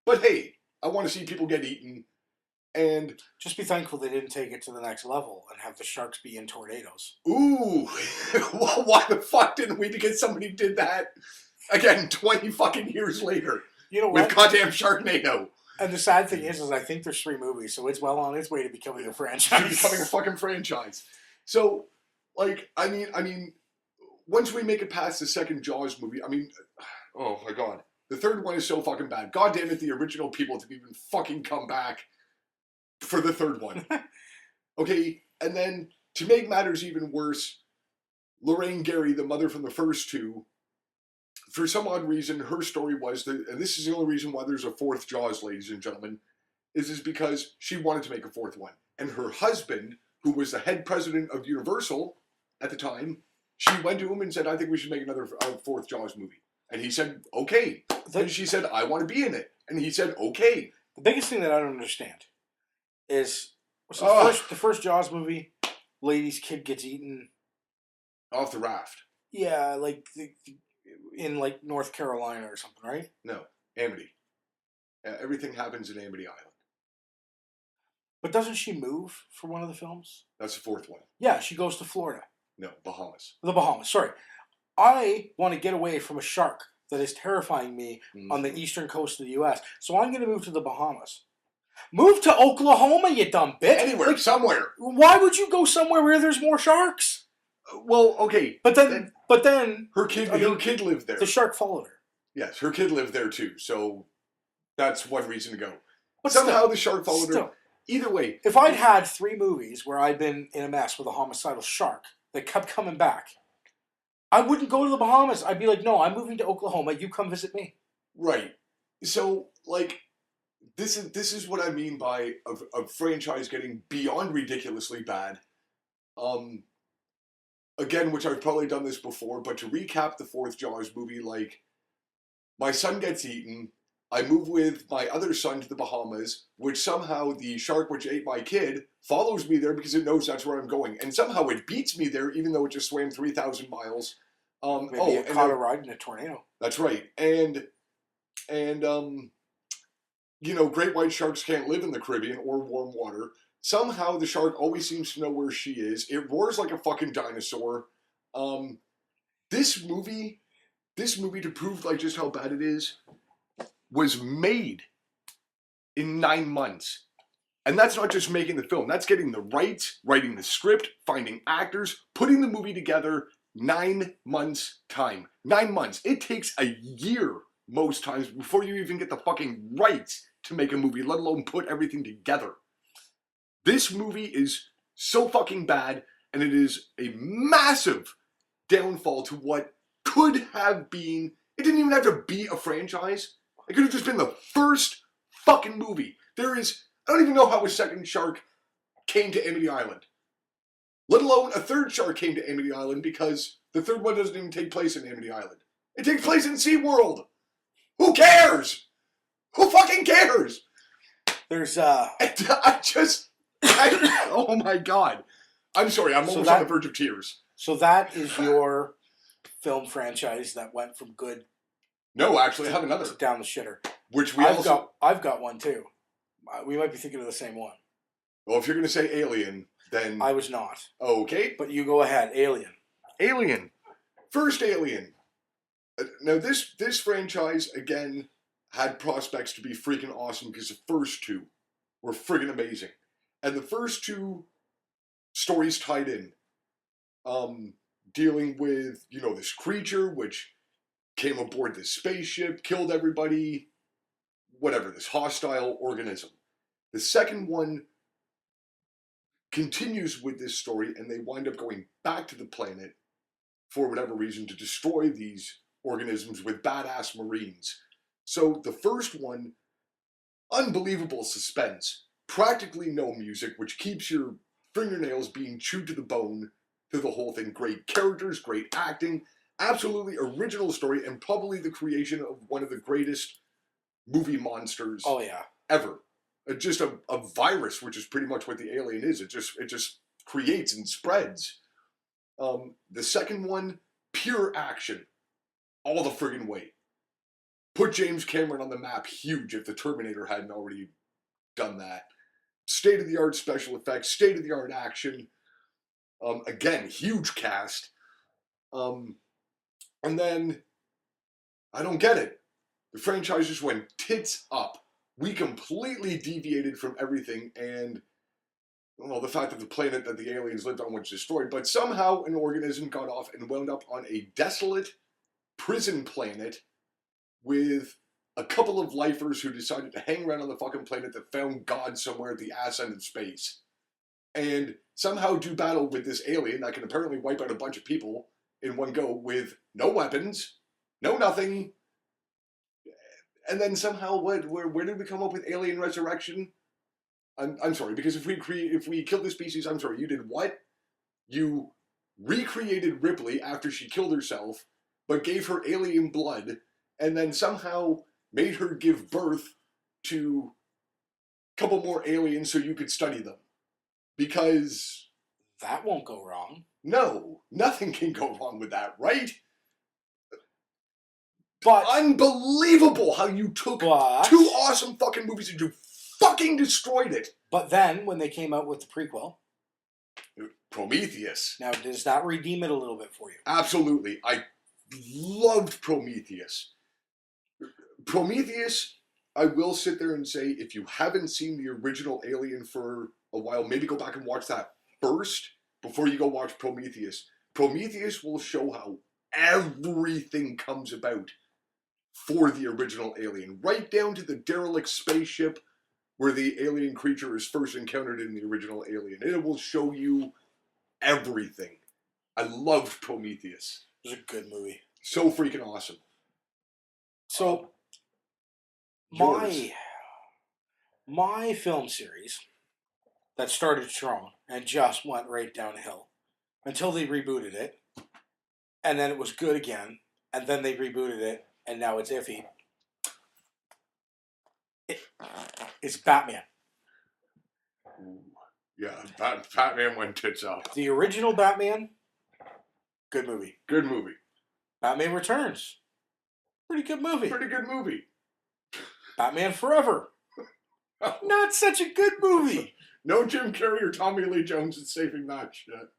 But hey, I want to see people get eaten, and just be thankful they didn't take it to the next level and have the sharks be in tornadoes. Ooh, well, why the fuck didn't we? Because somebody did that again 20 fucking years later. You know what? With goddamn Sharknado. And the sad thing is I think there's 3 movies, so it's well on its way to becoming a franchise. Becoming a fucking franchise. So, like, I mean, once we make it past the second Jaws movie, I mean, oh my god. The third one is so fucking bad. God damn it, the original people didn't even fucking come back for the third one. Okay, and then, to make matters even worse, Lorraine Gary, the mother from the first two, for some odd reason, her story was that, and this is the only reason why there's a fourth Jaws, ladies and gentlemen, is because she wanted to make a fourth one. And her husband, who was the head president of Universal at the time, she went to him and said, I think we should make another fourth Jaws movie. And he said, okay. And she said, I want to be in it. And he said, okay. The biggest thing that I don't understand is the first Jaws movie, lady's kid gets eaten. Off the raft. Yeah, like in like North Carolina or something, right? No, Amity. Everything happens in Amity Island. But doesn't she move for one of the films? That's the fourth one. Yeah, she goes to Florida. No, Bahamas. The Bahamas, sorry. I want to get away from a shark that is terrifying me on the eastern coast of the U.S., so I'm going to move to the Bahamas. Move to Oklahoma, you dumb bitch. Anywhere, like, somewhere. Why would you go somewhere where there's more sharks? Well, okay. But then her kid lived there. The shark followed her. Yes, her kid lived there too, so that's one reason to go. But somehow the shark followed her. Either way. If I'd had 3 movies where I'd been in a mess with a homicidal shark that kept coming back, I wouldn't go to the Bahamas. I'd be like, no, I'm moving to Oklahoma. You come visit me. Right. So, like, this is what I mean by a franchise getting beyond ridiculously bad. Again, which I've probably done this before, but to recap the fourth Jaws movie, like, my son gets eaten. I move with my other son to the Bahamas, which somehow the shark which ate my kid follows me there because it knows that's where I'm going. And somehow it beats me there, even though it just swam 3,000 miles. Maybe it caught a ride in a tornado. That's right. And you know, great white sharks can't live in the Caribbean or warm water. Somehow the shark always seems to know where she is. It roars like a fucking dinosaur. This movie, to prove like just how bad it is, was made in 9 months. And that's not just making the film. That's getting the rights, writing the script, finding actors, putting the movie together. 9 months time. 9 months. It takes a year most times before you even get the fucking rights to make a movie, let alone put everything together. This movie is so fucking bad, and it is a massive downfall to what could have been. It didn't even have to be a franchise. It could have just been the first fucking movie. I don't even know how a second shark came to Amity Island. Let alone a third shark came to Amity Island, because the third one doesn't even take place in Amity Island. It takes place in SeaWorld. Who cares? Who fucking cares? There's oh my god. I'm sorry, I'm almost on the verge of tears. So that is your film franchise that went from good. No, actually, I have another. Down the shitter. Which I've got one too. We might be thinking of the same one. Well, if you're going to say Alien, then... I was not. Okay. But you go ahead. Alien. Alien. First Alien. Now, this franchise, again, had prospects to be freaking awesome because the first two were friggin' amazing. And the first two stories tied in. Dealing with, you know, this creature, which came aboard this spaceship, killed everybody, whatever, this hostile organism. The second one continues with this story, and they wind up going back to the planet for whatever reason to destroy these organisms with badass Marines. So the first one, unbelievable suspense, practically no music, which keeps your fingernails being chewed to the bone through the whole thing. Great characters, great acting, absolutely original story, and probably the creation of one of the greatest movie monsters ever. Just a virus, which is pretty much what the alien is. It just creates and spreads. The second one, pure action, all the friggin' way. Put James Cameron on the map, huge, if the Terminator hadn't already done that. State-of-the-art special effects, state-of-the-art action. Again, huge cast. And then, I don't get it. The franchise just went tits up. We completely deviated from everything, and well, the fact that the planet that the aliens lived on was destroyed, but somehow an organism got off and wound up on a desolate prison planet with a couple of lifers who decided to hang around on the fucking planet that found God somewhere at the ass end of space, and somehow do battle with this alien that can apparently wipe out a bunch of people in one go with no weapons, no nothing. And then somehow, where did we come up with alien resurrection? I'm sorry, because if we killed the species, I'm sorry, you did what? You recreated Ripley after she killed herself, but gave her alien blood, and then somehow made her give birth to a couple more aliens so you could study them. Because that won't go wrong. No, nothing can go wrong with that, right? But unbelievable how you took two awesome fucking movies and you fucking destroyed it. But then, when they came out with the prequel, Prometheus. Now, does that redeem it a little bit for you? Absolutely. I loved Prometheus. Prometheus, I will sit there and say, if you haven't seen the original Alien for a while, maybe go back and watch that first before you go watch Prometheus. Prometheus will show how everything comes about for the original Alien, right down to the derelict spaceship where the alien creature is first encountered in the original Alien. It will show you everything. I loved Prometheus. It was a good movie. So freaking awesome. So, my film series that started strong and just went right downhill until they rebooted it, and then it was good again, and then they rebooted it, and now it's iffy. It's Batman. Yeah, Batman went tits up. The original Batman, good movie. Good movie. Batman Returns, pretty good movie. Pretty good movie. Batman Forever, not such a good movie. No Jim Carrey or Tommy Lee Jones is saving that shit.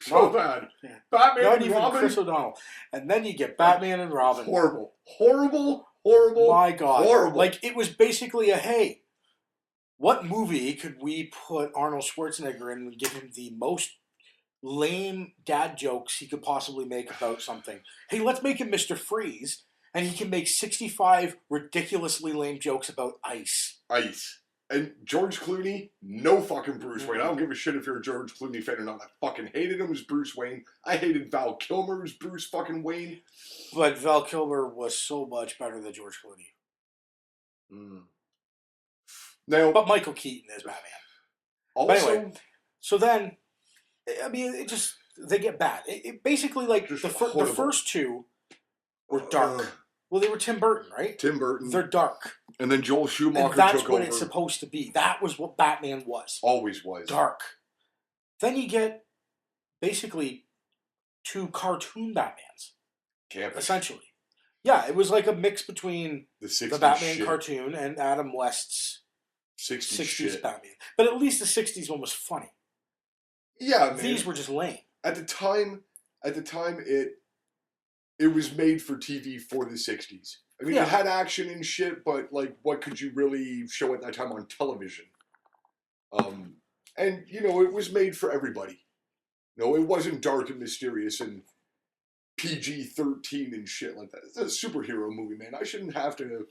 So bad. Yeah. Batman Not and even Robin. Chris O'Donnell. And then you get Batman and Robin. Horrible. Horrible. Horrible. My God. Horrible. Like, it was basically a, hey, what movie could we put Arnold Schwarzenegger in and give him the most lame dad jokes he could possibly make about something? Hey, let's make him Mr. Freeze, and he can make 65 ridiculously lame jokes about ice. Ice. And George Clooney, no fucking Bruce Wayne. I don't give a shit if you're a George Clooney fan or not. I fucking hated him as Bruce Wayne. I hated Val Kilmer as Bruce fucking Wayne. But Val Kilmer was so much better than George Clooney. Now, but Michael Keaton is Batman. Also, but anyway, so then, I mean, it just, they get bad. It basically, like, the first two were dark. Well, they were Tim Burton, right? Tim Burton. They're dark. And then Joel Schumacher and that's took over. what it's supposed to be. That was what Batman was. Always was. Dark. Then you get basically two cartoon Batmans. Campish. Essentially. Yeah, it was like a mix between the Batman shit. cartoon and Adam West's 60s shit. Batman. But at least the 60s one was funny. Yeah, man. These were just lame. At the time, it was made for TV for the 60s. I mean, it had action and shit, but, like, what could you really show at that time on television? And, you know, it was made for everybody. No, it wasn't dark and mysterious and PG-13 and shit like that. It's a superhero movie, man. I shouldn't have to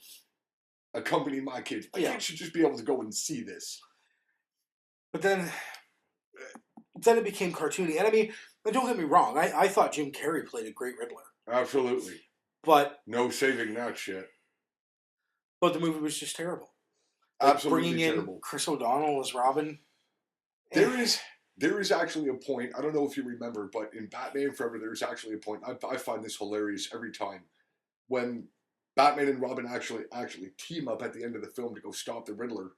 accompany my kids. My kids should just be able to go and see this. But then it became cartoony. And I mean, don't get me wrong. I thought Jim Carrey played a great Riddler. Absolutely. But no saving that shit. But the movie was just terrible. Absolutely bringing terrible. In Chris O'Donnell as Robin. There is actually a point, I don't know if you remember, but in Batman Forever, there's actually a point, I find this hilarious every time, when Batman and Robin actually team up at the end of the film to go stop the Riddler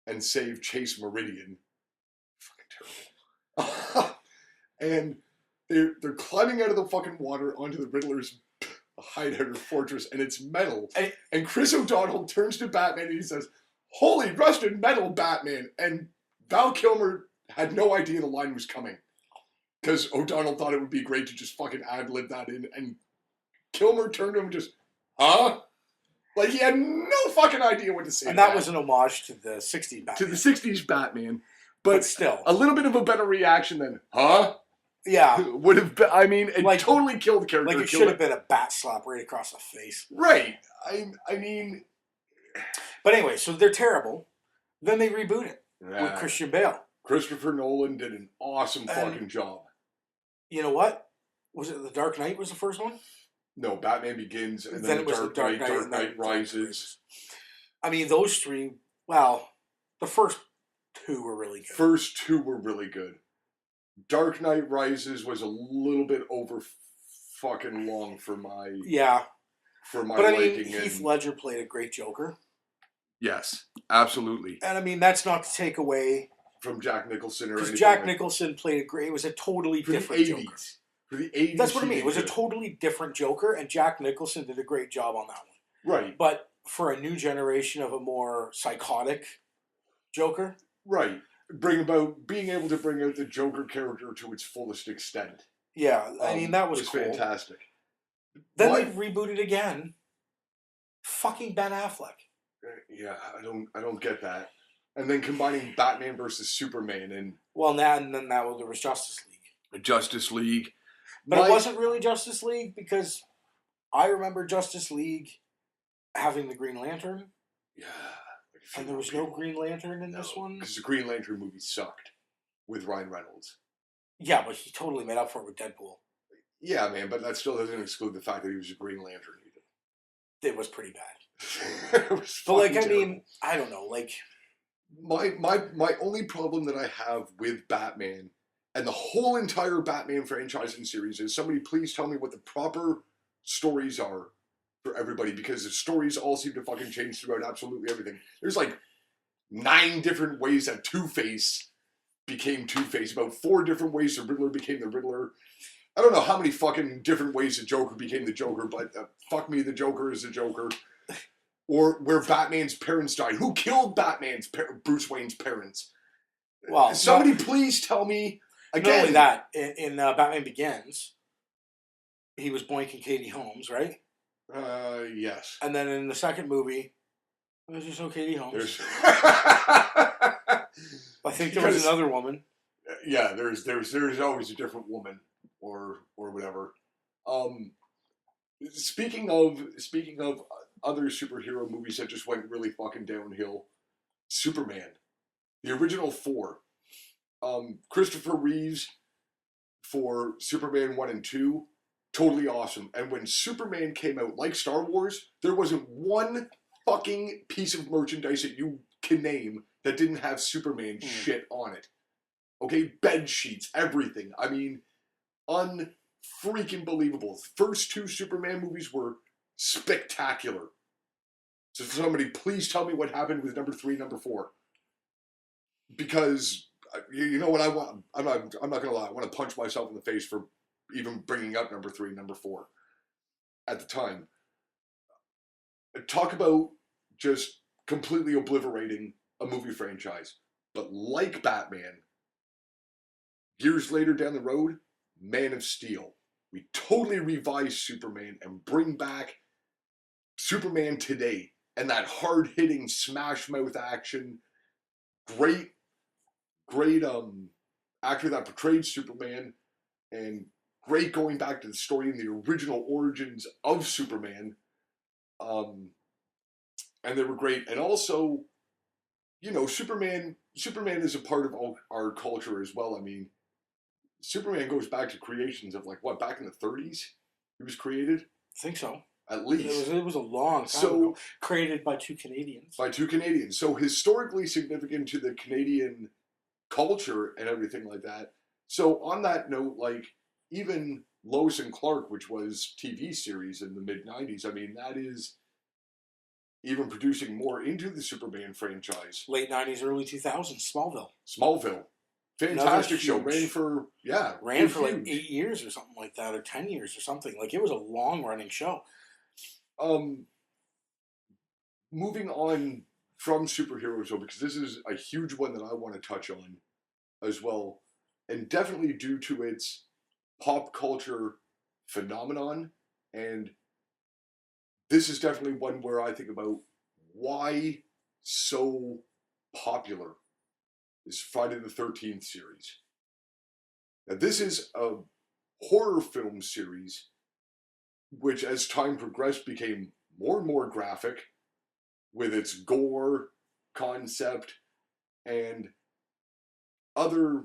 and save Chase Meridian. Fucking terrible. And they're climbing out of the fucking water onto the Riddler's hideout or fortress, and it's metal. And Chris O'Donnell turns to Batman and he says, "Holy rusted metal, Batman!" And Val Kilmer had no idea the line was coming. Because O'Donnell thought it would be great to just fucking ad-lib that in, and Kilmer turned to him and just, huh? Like, he had no fucking idea what to say. And that was an homage to the 60s Batman. To the 60s Batman. But still. A little bit of a better reaction than, huh? Yeah. Would have been, I mean, it totally killed the character. Like, it should have been a bat slap right across the face. Right. I mean... But anyway, so they're terrible. Then they reboot it with Christian Bale. Christopher Nolan did an awesome fucking job. You know what? Was it The Dark Knight was the first one? No, Batman Begins, and then The Dark Knight Rises. I mean, those three, well, the first two were really good. Dark Knight Rises was a little bit over fucking long for my... Yeah. For my liking. But I mean, Heath Ledger played a great Joker. Yes, absolutely. And I mean, that's not to take away... From Jack Nicholson or anything. Because Jack Nicholson played a great... It was a totally different Joker. For the 80s. That's what I mean. It was a totally different Joker, and Jack Nicholson did a great job on that one. Right. But for a new generation of a more psychotic Joker... Right. Being able to bring out the Joker character to its fullest extent. Yeah, I mean, that was cool. Fantastic. Then they rebooted again. Fucking Ben Affleck. Yeah, I don't get that. And then combining Batman versus Superman and... Well, there was Justice League. Justice League. But it wasn't really Justice League because I remember Justice League having the Green Lantern. Yeah. And there was no Green Lantern in this one? Because the Green Lantern movie sucked with Ryan Reynolds. Yeah, but he totally made up for it with Deadpool. Yeah, man, but that still doesn't exclude the fact that he was a Green Lantern either. It was pretty bad. It was but like, terrible. I mean, I don't know, like... My only problem that I have with Batman and the whole entire Batman franchise and series is somebody please tell me what the proper stories are for everybody, because the stories all seem to fucking change throughout absolutely everything. There's like 9 different ways that Two-Face became Two-Face, about 4 different ways the Riddler became the Riddler. I don't know how many fucking different ways the Joker became the Joker, but fuck me, the Joker is the Joker. Or where Batman's parents died. Who killed Bruce Wayne's parents? Well, somebody please tell me again. Not only that, in Batman Begins, he was boinking Katie Holmes, right? Yes. And then in the second movie, there's just no Katie Holmes. I think there was another woman. Yeah, there's always a different woman or whatever. Speaking of other superhero movies that just went really fucking downhill, Superman, the original 4, Christopher Reeves for Superman 1 and 2, totally awesome. And when Superman came out, like Star Wars, there wasn't one fucking piece of merchandise that you can name that didn't have Superman shit on it. Okay, bed sheets, everything. I mean, unfreaking believable. The first 2 Superman movies were spectacular. So somebody please tell me what happened with number 3, number 4. Because you know what I want. I'm not gonna lie. I want to punch myself in the face for even bringing up number 3, number 4 at the time. Talk about just completely obliterating a movie franchise. But like Batman, years later down the road, Man of Steel. We totally revise Superman and bring back Superman today. And that hard-hitting, smash-mouth action. Great actor that portrayed Superman. And great going back to the story and the original origins of Superman. And they were great. And also, you know, Superman is a part of our culture as well. I mean, Superman goes back to creations of like what, back in the 30s he was created? I think so. At least. It was a long time ago. Created by two Canadians. So historically significant to the Canadian culture and everything like that. So on that note, like even Lois and Clark, which was TV series in the mid-90s, I mean, that is even producing more into the Superman franchise. Late 90s, early 2000s, Smallville. Fantastic show. Ran for like 8 years or something like that, or 10 years or something. Like, it was a long-running show. Moving on from superheroes, though, because this is a huge one that I want to touch on as well, and definitely due to its pop culture phenomenon, and this is definitely one where I think about why so popular is Friday the 13th series. Now, this is a horror film series which, as time progressed, became more and more graphic with its gore concept and other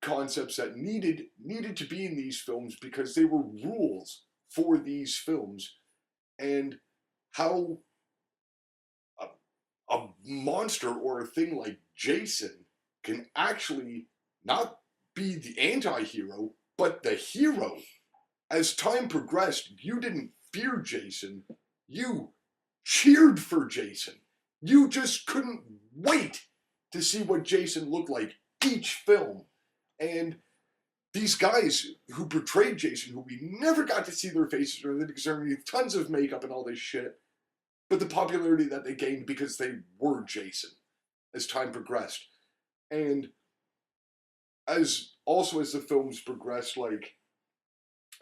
concepts that needed to be in these films because they were rules for these films, and how a monster or a thing like Jason can actually not be the anti-hero, but the hero. As time progressed, you didn't fear Jason, you cheered for Jason. You just couldn't wait to see what Jason looked like each film. And these guys who portrayed Jason, who we never got to see their faces or anything because there were tons of makeup and all this shit, but the popularity that they gained because they were Jason as time progressed. And as the films progressed, like,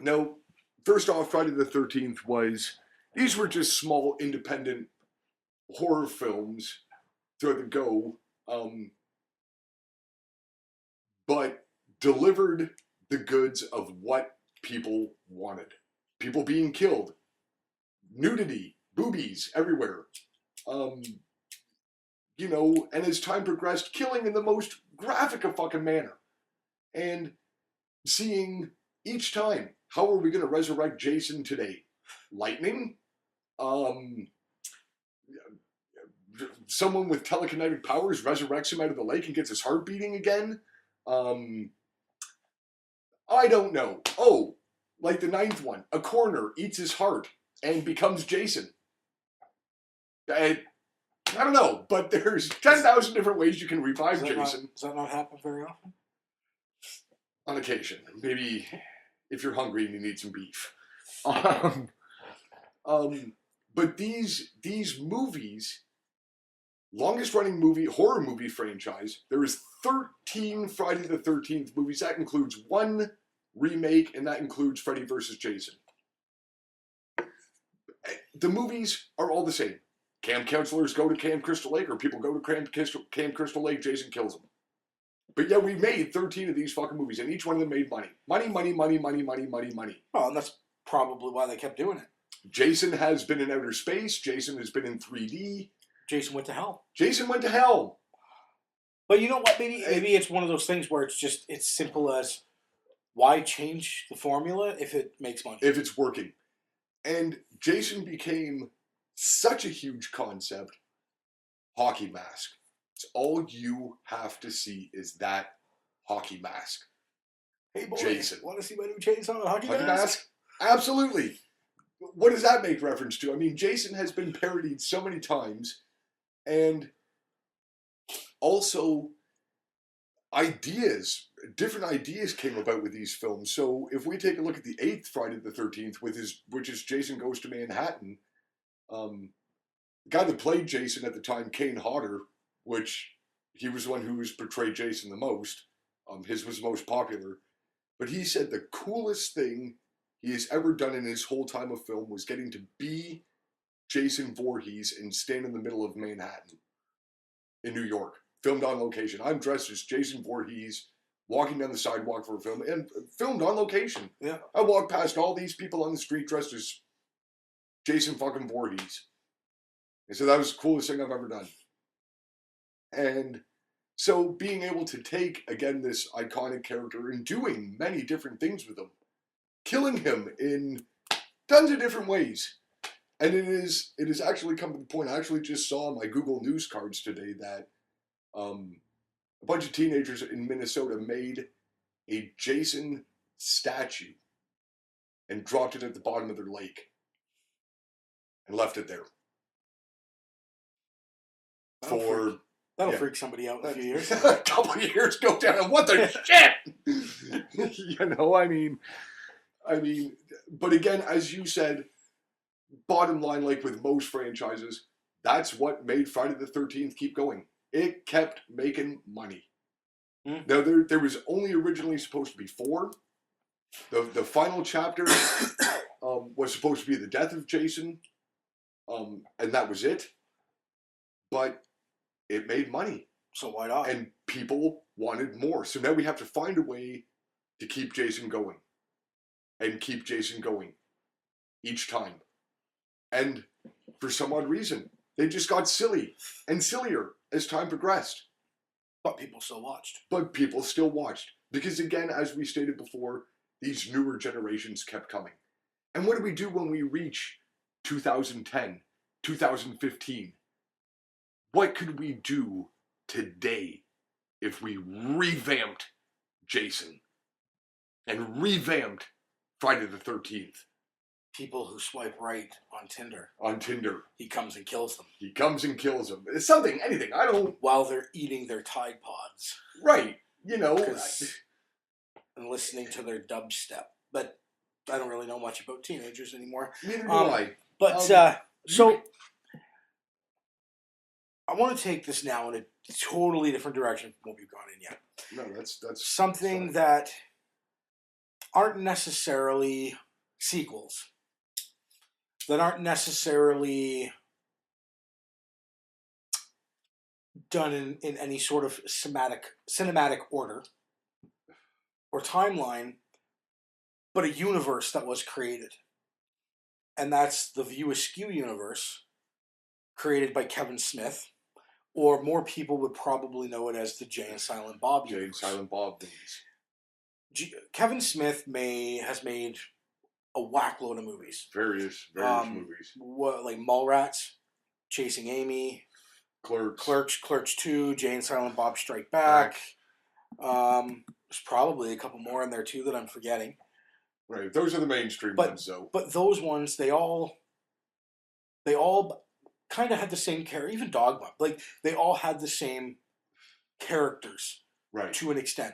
no, first off, Friday the 13th these were just small independent horror films throughout the go, but delivered the goods of what people wanted. People being killed, nudity, boobies everywhere. You know, and as time progressed, killing in the most graphic of fucking manner. And seeing each time, how are we going to resurrect Jason today? Lightning? Someone with telekinetic powers resurrects him out of the lake and gets his heart beating again? I don't know. Oh, like the 9th one. A coroner eats his heart and becomes Jason. I don't know, but there's 10,000 different ways you can revive Jason. Does that not happen very often? On occasion. Maybe if you're hungry and you need some beef. But these movies, longest running horror movie franchise, there is 13 Friday the 13th movies. That includes one remake, and that includes Freddy vs. Jason. The movies are all the same. Camp counselors go to Camp Crystal Lake, or people go to Camp Crystal Lake, Jason kills them. But yeah, we made 13 of these fucking movies, and each one of them made money. Money, money, money, money, money, money, money. Well, and that's probably why they kept doing it. Jason has been in outer space. Jason has been in 3D. Jason went to hell. Jason went to hell. But you know what? Maybe it's one of those things where it's simple as, why change the formula if it makes money? If it's working. And Jason became such a huge concept. Hockey mask. It's all you have to see is that hockey mask. Hey boy, Jason. Want to see my new chainsaw hockey mask? Absolutely. What does that make reference to? I mean, Jason has been parodied so many times, and also different ideas came about with these films. So if we take a look at the 8th Friday the 13th, which is Jason Goes to Manhattan, the guy that played Jason at the time, Kane Hodder, which he was the one who portrayed Jason the most, his was most popular, but he said the coolest thing he has ever done in his whole time of film was getting to be Jason Voorhees and stand in the middle of Manhattan in New York, filmed on location. I'm dressed as Jason Voorhees walking down the sidewalk for a film, and filmed on location. Yeah. I walked past all these people on the street dressed as Jason fucking Voorhees. And so that was the coolest thing I've ever done. And so being able to take, again, this iconic character and doing many different things with him, killing him in tons of different ways. And it is actually come to the point, I actually just saw on my Google News cards today that a bunch of teenagers in Minnesota made a Jason statue and dropped it at the bottom of their lake and left it there. That'll freak somebody out in a few years. A couple of years go down, and what the shit? You know, I mean, but again, as you said, bottom line, like with most franchises, that's what made Friday the 13th keep going. It kept making money. Mm. Now, there was only originally supposed to be 4. The final chapter was supposed to be the death of Jason, and that was it. But it made money. So why not? And people wanted more. So now we have to find a way to keep Jason going. And keep Jason going. Each time. And for some odd reason, they just got silly and sillier as time progressed. But people still watched. Because again, as we stated before, these newer generations kept coming. And what do we do when we reach 2010, 2015? What could we do today if we revamped Jason and revamped Friday the 13th? People who swipe right on Tinder. He comes and kills them. It's something, anything. I don't... While they're eating their Tide Pods. Right. You know. And listening to their dubstep. But I don't really know much about teenagers anymore. Neither do I. But, so... I want to take this now in a totally different direction from what we've gone in yet. No, that's something that aren't necessarily sequels, that aren't necessarily done in any sort of cinematic order or timeline, but a universe that was created. And that's the View Askew universe, created by Kevin Smith. Or more people would probably know it as the Jay and Silent Bob universe. Kevin Smith has made a whackload of movies. Various movies. Like Mallrats, Chasing Amy, Clerks 2, Jay and Silent Bob Strike Back. There's probably a couple more in there too that I'm forgetting. Right, those are the mainstream ones, though. But those ones, they all kind of had the same character. Even Dogma, like they all had the same characters, right? To an extent,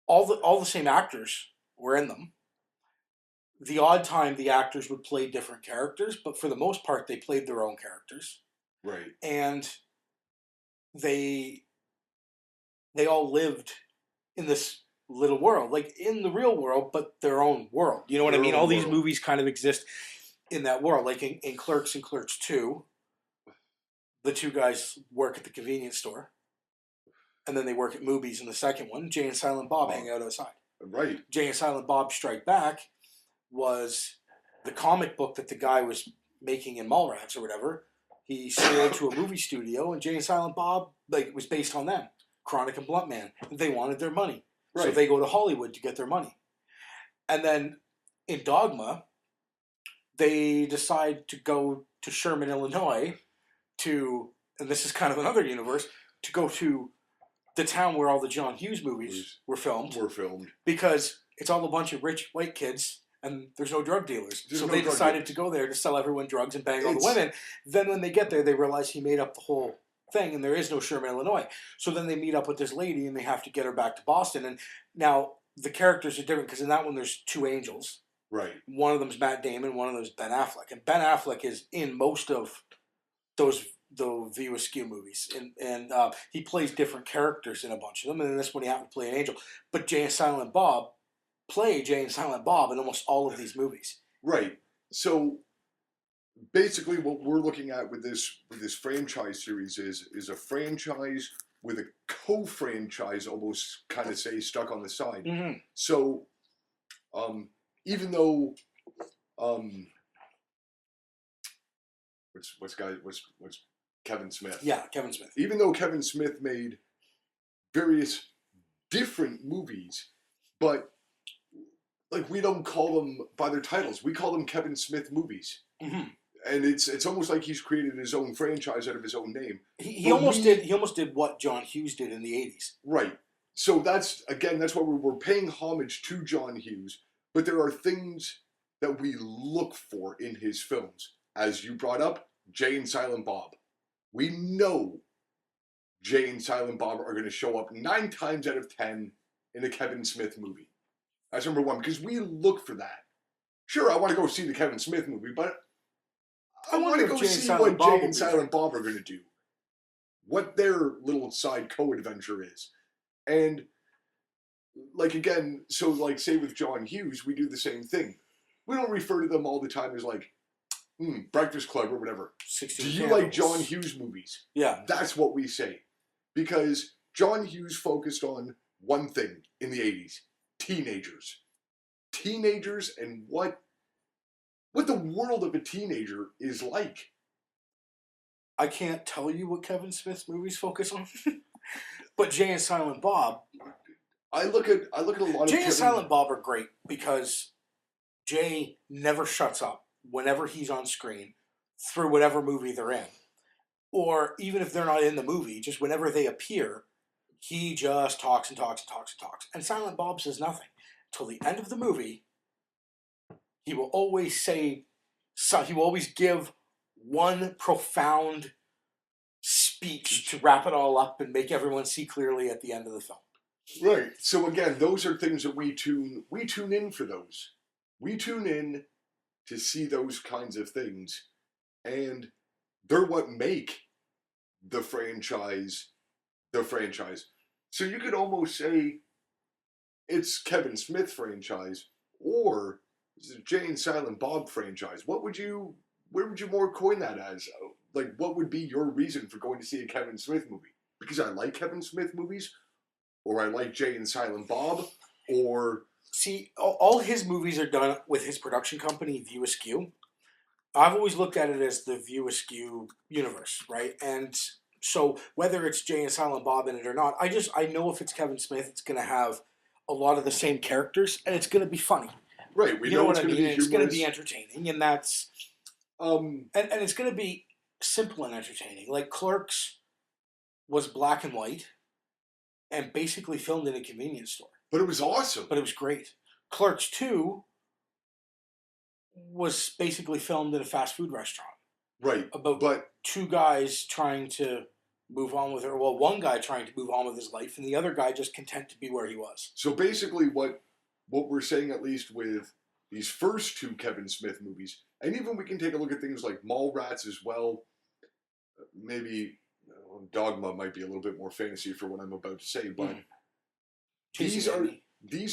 all the same actors were in them. The odd time the actors would play different characters, but for the most part, they played their own characters, right? And they all lived in this little world, like in the real world, but their own world. You know what I mean? All these movies kind of exist in that world, like in Clerks and Clerks 2, the two guys work at the convenience store, and then they work at movies in the second one. Jay and Silent Bob hang out outside. Right. Jay and Silent Bob Strike Back was the comic book that the guy was making in Mallrats or whatever. He sold to a movie studio, and Jay and Silent Bob, like, it was based on them. Chronic and Blunt Man. They wanted their money. Right. So they go to Hollywood to get their money. And then in Dogma, they decide to go to Sherman, Illinois, and this is kind of another universe, to go to the town where all the John Hughes movies were filmed. Because it's all a bunch of rich white kids, and there's no drug dealers. So they decided to go there to sell everyone drugs and bang all the women. Then when they get there, they realize he made up the whole thing, and there is no Sherman, Illinois. So then they meet up with this lady, and they have to get her back to Boston. And now the characters are different, because in that one there's 2 angels. Right. One of them's Matt Damon, one of them's Ben Affleck. And Ben Affleck is in most of the View Askew movies. And he plays different characters in a bunch of them. And in this one he happened to play an angel. But Jay and Silent Bob play Jay and Silent Bob in almost all of these movies. Right. So basically what we're looking at with this franchise series is a franchise with a co-franchise, almost kind of say, stuck on the side. Mm-hmm. So, even though, what's Kevin Smith? Yeah, Kevin Smith. Even though Kevin Smith made various different movies, but like we don't call them by their titles. We call them Kevin Smith movies. Mm-hmm. And it's almost like he's created his own franchise out of his own name. He almost did what John Hughes did in the 80s. Right. So that's why we're paying homage to John Hughes, but there are things that we look for in his films. As you brought up, Jay and Silent Bob. We know Jay and Silent Bob are going to show up 9 times out of 10 in a Kevin Smith movie. That's number one, because we look for that. Sure, I want to go see the Kevin Smith movie, but I want to go see what Jay and Silent Bob are going to do. What their little side co-adventure is. And, like, again, so, like, say with John Hughes, we do the same thing. We don't refer to them all the time as, like, Breakfast Club or whatever. Do you like John Hughes movies? Yeah. That's what we say. Because John Hughes focused on one thing in the 80s. Teenagers. Teenagers and what the world of a teenager is like. I can't tell you what Kevin Smith's movies focus on. But Jay and Silent Bob. I look at a lot of Jay and Silent Bob are great because Jay never shuts up whenever he's on screen through whatever movie they're in. Or even if they're not in the movie, just whenever they appear, he just talks and talks and talks and talks. And Silent Bob says nothing. Till the end of the movie, he will always say, so he will always give one profound speech to wrap it all up and make everyone see clearly at the end of the film. Right. So again, those are things that we tune in for those. We tune in to see those kinds of things. And they're what make the franchise the franchise. So you could almost say it's Kevin Smith franchise or it's a Jay and Silent Bob franchise. Where would you more coin that as? Like, what would be your reason for going to see a Kevin Smith movie? Because I like Kevin Smith movies, or I like Jay and Silent Bob, or... See, all his movies are done with his production company, View Askew. I've always looked at it as the View Askew universe, right? And so whether it's Jay and Silent Bob in it or not, I know if it's Kevin Smith, it's going to have a lot of the same characters, and it's going to be funny. Right, we know what I mean. It's going to be entertaining, and that's... and it's going to be simple and entertaining. Like, Clerks was black and white and basically filmed in a convenience store. But it was awesome. But it was great. Clerks 2 was basically filmed in a fast food restaurant. Right. About 2 guys trying to move on with it. Well, one guy trying to move on with his life, and the other guy just content to be where he was. So basically what we're saying, at least with these first 2 Kevin Smith movies, and even we can take a look at things like Mallrats as well. Maybe Dogma might be a little bit more fantasy for what I'm about to say, but these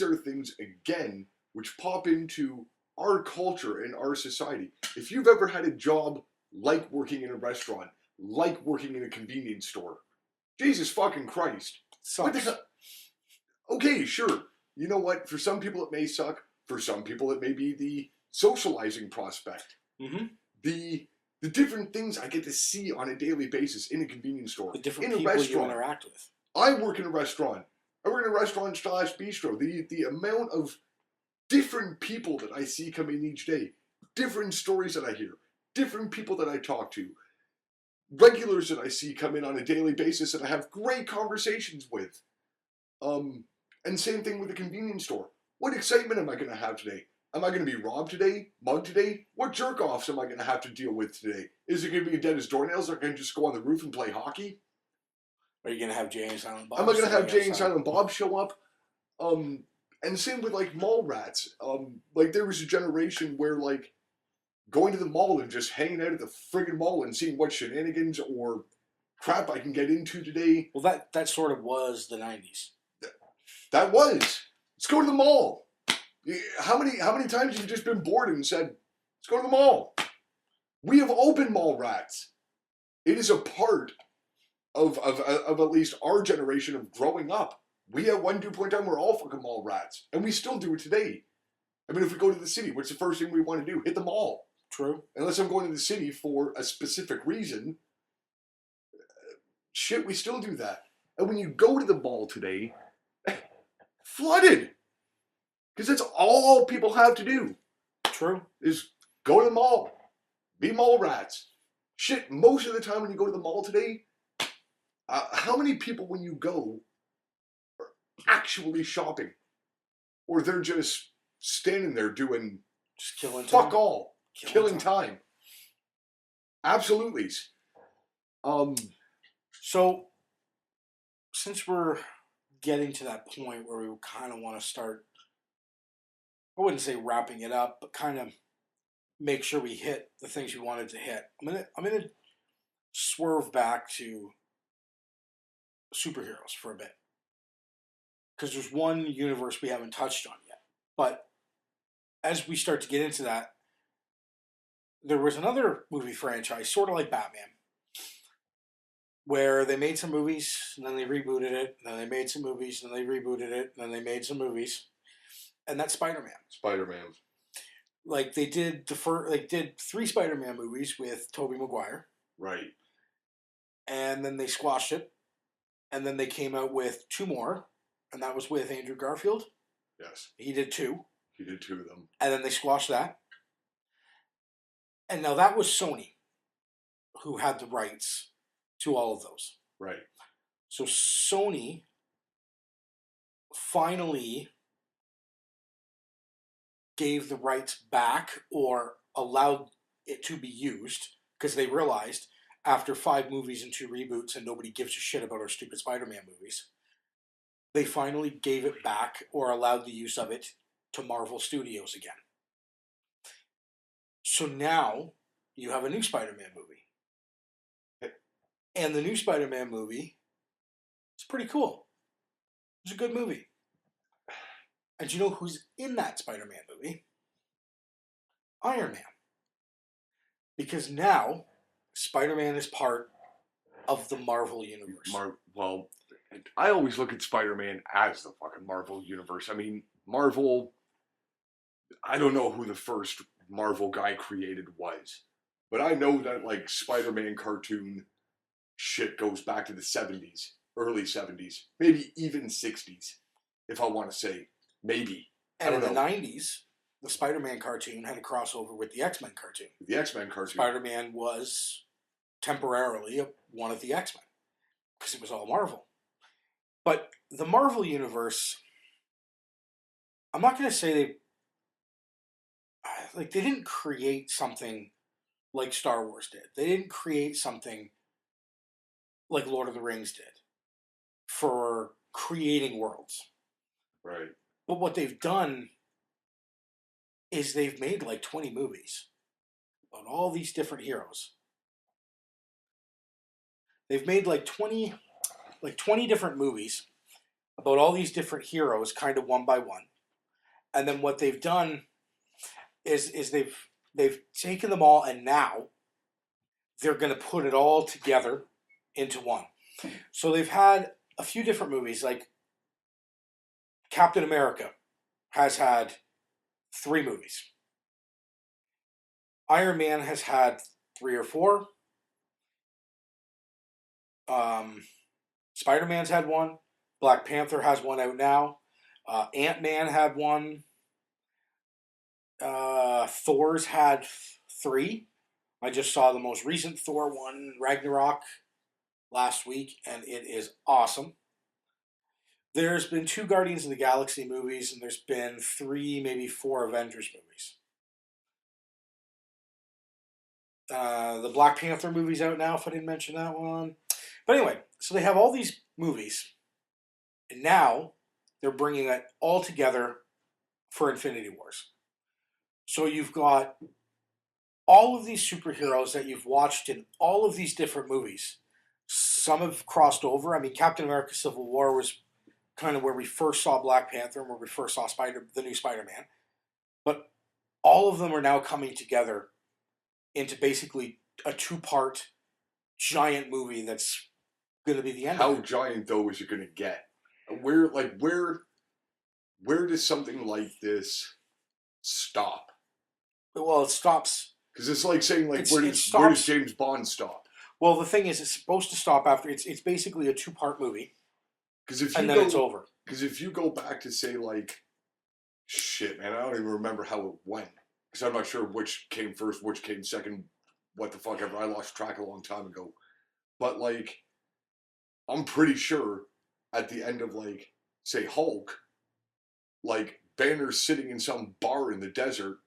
are things, again, which pop into our culture and our society. If you've ever had a job like working in a restaurant, like working in a convenience store, Jesus fucking Christ. Sucks. What the hell? Okay, sure. You know what? For some people it may suck. For some people it may be the socializing prospect. Mm-hmm. The different things I get to see on a daily basis in a convenience store. The different in a people restaurant. you interact with. I work in a restaurant. I work in a restaurant / bistro. The amount of different people that I see come in each day, different stories that I hear, different people that I talk to, regulars that I see come in on a daily basis that I have great conversations with. And same thing with the convenience store. What excitement am I going to have today? Am I going to be robbed today? Mugged today? What jerk-offs am I going to have to deal with today? Is it going to be a dead as doornails, or can I just go on the roof and play hockey? Are you going to have Jay and Silent Bob? Am I going to have Jay and Silent Bob show up? And same with, like, Mallrats. Like, there was a generation where, like, going to the mall and just hanging out at the friggin' mall and seeing what shenanigans or crap I can get into today. Well, that sort of was the 90s. That was. Let's go to the mall. How many times have you just been bored and said, let's go to the mall? We have open Mallrats. It is a part of at least our generation of growing up. We at one point in time were all fucking mall rats, and we still do it today. I mean, if we go to the city, what's the first thing we want to do? Hit the mall. True. Unless I'm going to the city for a specific reason. Shit, we still do that. And when you go to the mall today, flooded. Because that's all people have to do. True. Is go to the mall. Be mall rats. Shit, most of the time when you go to the mall today, how many people when you go are actually shopping? Or they're just standing there doing just killing fuck time. all. Killing time. Absolutely. So, since we're getting to that point where we kind of want to start, I wouldn't say wrapping it up, but kind of make sure we hit the things we wanted to hit. I'm gonna swerve back to superheroes for a bit, because there's one universe we haven't touched on yet. But as we start to get into that, there was another movie franchise, sort of like Batman, where they made some movies, and then they rebooted it, and then they made some movies, and then they rebooted it, and then they made some movies. And that's Spider-Man. Spider-Man. Like they did they did 3 Spider-Man movies with Tobey Maguire. Right. And then they squashed it. And then they came out with 2 more, and that was with Andrew Garfield. Yes. He did 2. He did 2 of them. And then they squashed that. And now that was Sony who had the rights to all of those. Right. So Sony finally gave the rights back or allowed it to be used because they realized after 5 movies and 2 reboots and nobody gives a shit about our stupid Spider-Man movies, they finally gave it back or allowed the use of it to Marvel Studios again. So now you have a new Spider-Man movie. And the new Spider-Man movie is pretty cool. It's a good movie. And you know who's in that Spider-Man movie? Iron Man. Because now, Spider-Man is part of the Marvel Universe. Well, I always look at Spider-Man as the fucking Marvel Universe. I mean, Marvel, I don't know who the first Marvel guy created was. But I know that, like, Spider-Man cartoon shit goes back to the 70s, early 70s, maybe even 60s, if I want to say. Maybe. And in the 90s, the Spider-Man cartoon had a crossover with the X-Men cartoon. The X-Men cartoon. Spider-Man was temporarily one of the X-Men because it was all Marvel. But the Marvel Universe, I'm not going to say they didn't create something like Star Wars did. They didn't create something like Lord of the Rings did for creating worlds. Right. But what they've done is they've made like 20 movies about all these different heroes. They've made like 20 different movies about all these different heroes, kind of one by one. And then what they've done is they've taken them all, and now they're going to put it all together into one. So they've had a few different movies, like Captain America has had 3 movies. Iron Man has had 3 or 4. Spider-Man's had 1. Black Panther has 1 out now. Ant-Man had 1. Thor's had 3. I just saw the most recent Thor one, Ragnarok, last week, and it is awesome. There's been 2 Guardians of the Galaxy movies, and there's been 3, maybe 4 Avengers movies. The Black Panther movie's out now, if I didn't mention that one. But anyway, so they have all these movies, and now they're bringing it all together for Infinity Wars. So you've got all of these superheroes that you've watched in all of these different movies. Some have crossed over. I mean, Captain America Civil War was kind of where we first saw Black Panther and where we first saw the new Spider-Man. But all of them are now coming together into basically a 2-part giant movie that's going to be the end. How giant though is it going to get? Where does something like this stop? Well, it stops because it's like saying like where does James Bond stop? Well, the thing is, it's supposed to stop after it's basically a 2-part movie. Because if and then it's over. Because if you go back to say like, shit, man, I don't even remember how it went. Because I'm not sure which came first, which came second, what the fuck ever. I lost track a long time ago. But like, I'm pretty sure at the end of like, say Hulk, like Banner's sitting in some bar in the desert,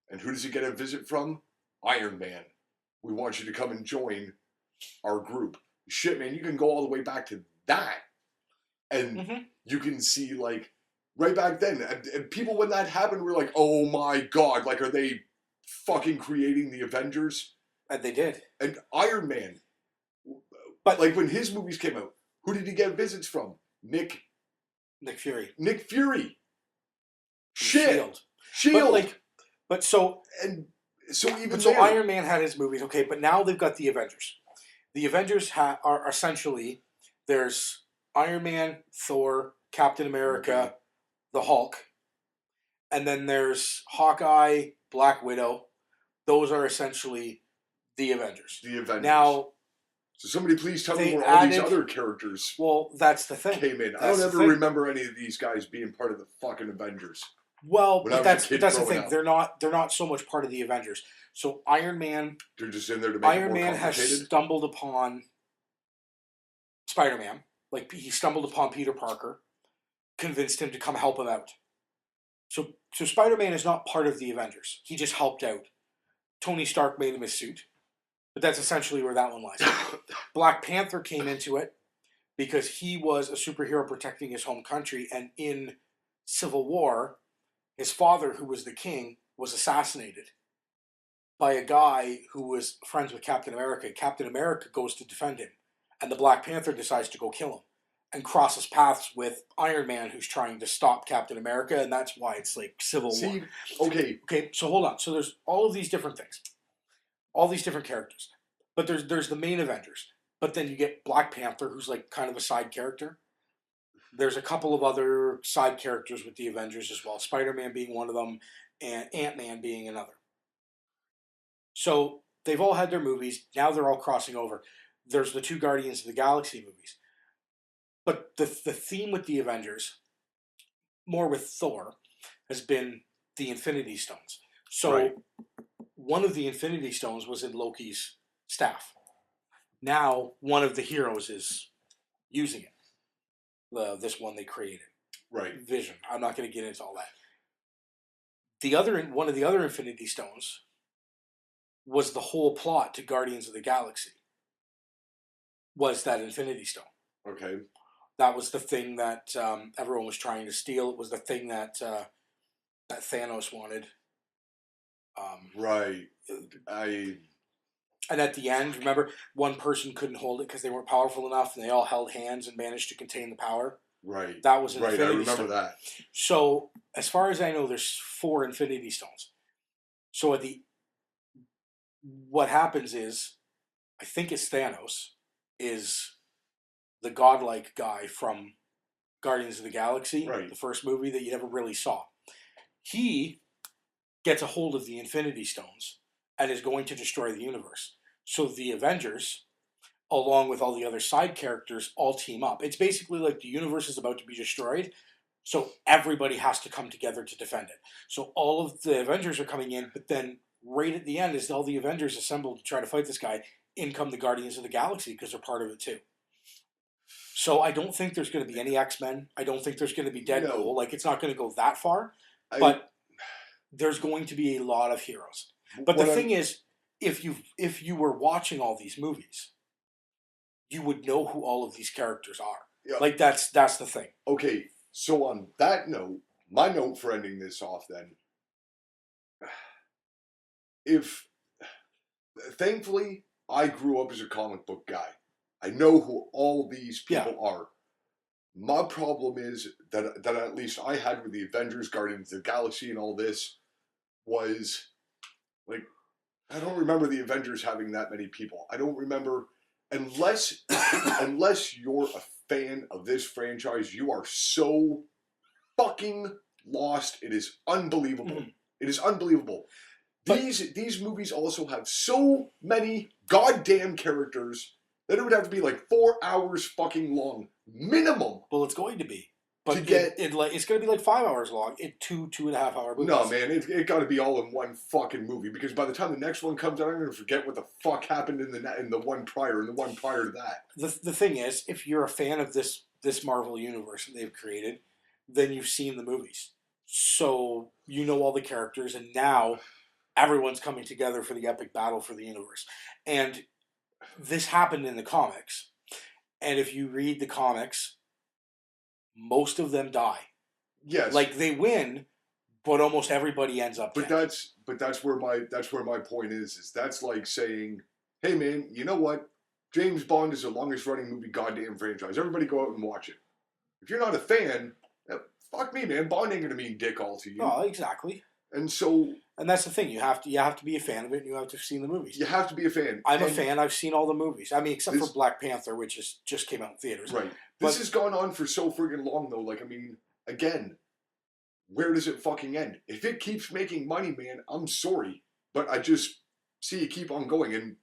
and who does he get a visit from? Iron Man. We want you to come and join our group. Shit, man, you can go all the way back to that. And you can see, like, right back then, and people, when that happened, were like, oh my god, like, are they fucking creating the Avengers? And they did. And Iron Man. But, like, when his movies came out, who did he get visits from? Nick Fury. Nick Fury. Shit. Shield. So Iron Man had his movies, okay, but now they've got the Avengers. The Avengers are essentially, there's Iron Man, Thor, Captain America, the Hulk, and then there's Hawkeye, Black Widow. Those are essentially the Avengers. Now, so somebody please tell me where all these other characters that's the thing. Came in. I don't ever remember any of these guys being part of the fucking Avengers. Well, but that's the thing. Up. They're not so much part of the Avengers. So Iron Man, they're just in there to make Iron Man has stumbled upon Spider-Man. Like, he stumbled upon Peter Parker, convinced him to come help him out. So Spider-Man is not part of the Avengers. He just helped out. Tony Stark made him his suit. But that's essentially where that one lies. Black Panther came into it because he was a superhero protecting his home country, and in Civil War, his father, who was the king, was assassinated by a guy who was friends with Captain America. Captain America goes to defend him, and the Black Panther decides to go kill him and crosses paths with Iron Man, who's trying to stop Captain America, and that's why it's like Civil War. Okay, so hold on. So there's all of these different things. All these different characters. But there's the main Avengers. But then you get Black Panther, who's like kind of a side character. There's a couple of other side characters with the Avengers as well. Spider-Man being one of them, and Ant-Man being another. So they've all had their movies. Now they're all crossing over. There's the 2 Guardians of the Galaxy movies. But the theme with the Avengers, more with Thor, has been the Infinity Stones. So one of the Infinity Stones was in Loki's staff. Now one of the heroes is using it. This one they created. Vision. I'm not going to get into all that. One of the other Infinity Stones was the whole plot to Guardians of the Galaxy. Was that Infinity Stone. Okay. That was the thing that everyone was trying to steal. It was the thing that Thanos wanted. And at the end, remember, one person couldn't hold it because they weren't powerful enough, and they all held hands and managed to contain the power. Right. That was an Infinity Stone. I remember that. So, as far as I know, there's 4 Infinity Stones. So what happens is, I think it's Thanos, is the godlike guy from Guardians of the Galaxy, the first movie that you never really saw. He gets a hold of the Infinity Stones and is going to destroy the universe. So the Avengers, along with all the other side characters, all team up. It's basically like the universe is about to be destroyed, so everybody has to come together to defend it. So all of the Avengers are coming in, but then right at the end, as all the Avengers assemble to try to fight this guy, in come the Guardians of the Galaxy, because they're part of it too. So I don't think there's going to be any X-Men. I don't think there's going to be Deadpool. No. Like, it's not going to go that far. But there's going to be a lot of heroes. But the thing is, if you were watching all these movies, you would know who all of these characters are. Yeah. Like, that's the thing. Okay, so on that note, my note for ending this off then, thankfully, I grew up as a comic book guy. I know who all these people are. My problem is that at least I had with the Avengers, Guardians of the Galaxy, and all this was, like, I don't remember the Avengers having that many people. I don't remember unless unless you're a fan of this franchise, you are so fucking lost. It is unbelievable. Mm-hmm. It is unbelievable. These movies also have so many goddamn characters that it would have to be like 4 hours fucking long minimum. Well, it's going to be. But it's going to be like 5 hours long in 2.5 hour movies. No, man, it got to be all in one fucking movie, because by the time the next one comes out, I'm going to forget what the fuck happened in the one prior and the one prior to that. The thing is, if you're a fan of this Marvel universe that they've created, then you've seen the movies, so you know all the characters, and now everyone's coming together for the epic battle for the universe. And this happened in the comics, and if you read the comics, most of them die. Yes. Like, they win, but almost everybody ends up dead. That's where my point is that's like saying, hey man, you know what? James Bond is the longest running movie goddamn franchise. Everybody go out and watch it. If you're not a fan, fuck me, man. Bond ain't gonna mean dick all to you. Oh, exactly. And that's the thing. You have to be a fan of it, and you have to have seen the movies. You have to be a fan. I'm a fan. I've seen all the movies. I mean, except for Black Panther, which just came out in theaters. Right. This has gone on for so friggin' long, though. Like, I mean, again, where does it fucking end? If it keeps making money, man, I'm sorry, but I just see it keep on going. And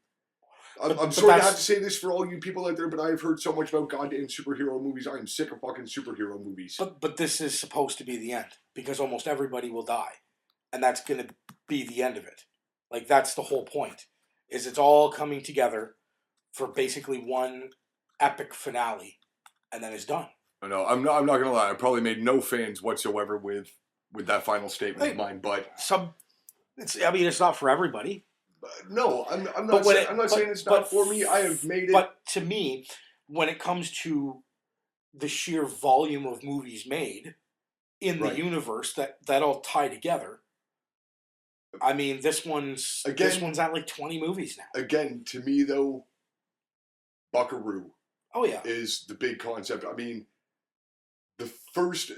I'm sorry to have to say this for all you people out there, but I've heard so much about goddamn superhero movies. I'm sick of fucking superhero movies. But this is supposed to be the end, because almost everybody will die. And that's going to be the end of it. Like, that's the whole point. Is it's all coming together for basically one epic finale, and then it's done. I know. I'm not going to lie. I probably made no fans whatsoever with that final statement of mine. But it's not for everybody. No, I'm not saying it's not for me. I have made it. But to me, when it comes to the sheer volume of movies made in the universe that all tie together, I mean, this one's at like 20 movies now. Again, to me though, Buckaroo. Oh yeah, is the big concept. I mean, the first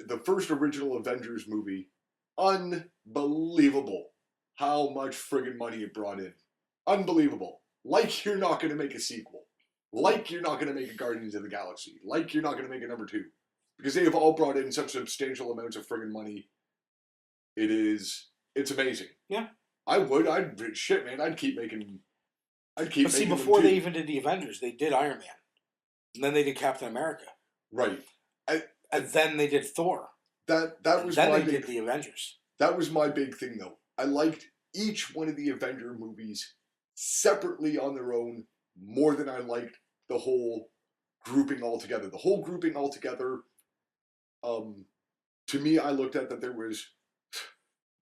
original Avengers movie, unbelievable how much friggin' money it brought in. Unbelievable. Like you're not going to make a sequel. Like you're not going to make a Guardians of the Galaxy. Like you're not going to make a number 2. Because they have all brought in such substantial amounts of friggin' money. It's amazing. Yeah. I'd keep making. But see, before they even did the Avengers, they did Iron Man. And then they did Captain America. Right. And then they did Thor. Then they did the Avengers. That was my big thing, though. I liked each one of the Avenger movies separately on their own more than I liked the whole grouping all together. The whole grouping all together, to me, I looked at that there was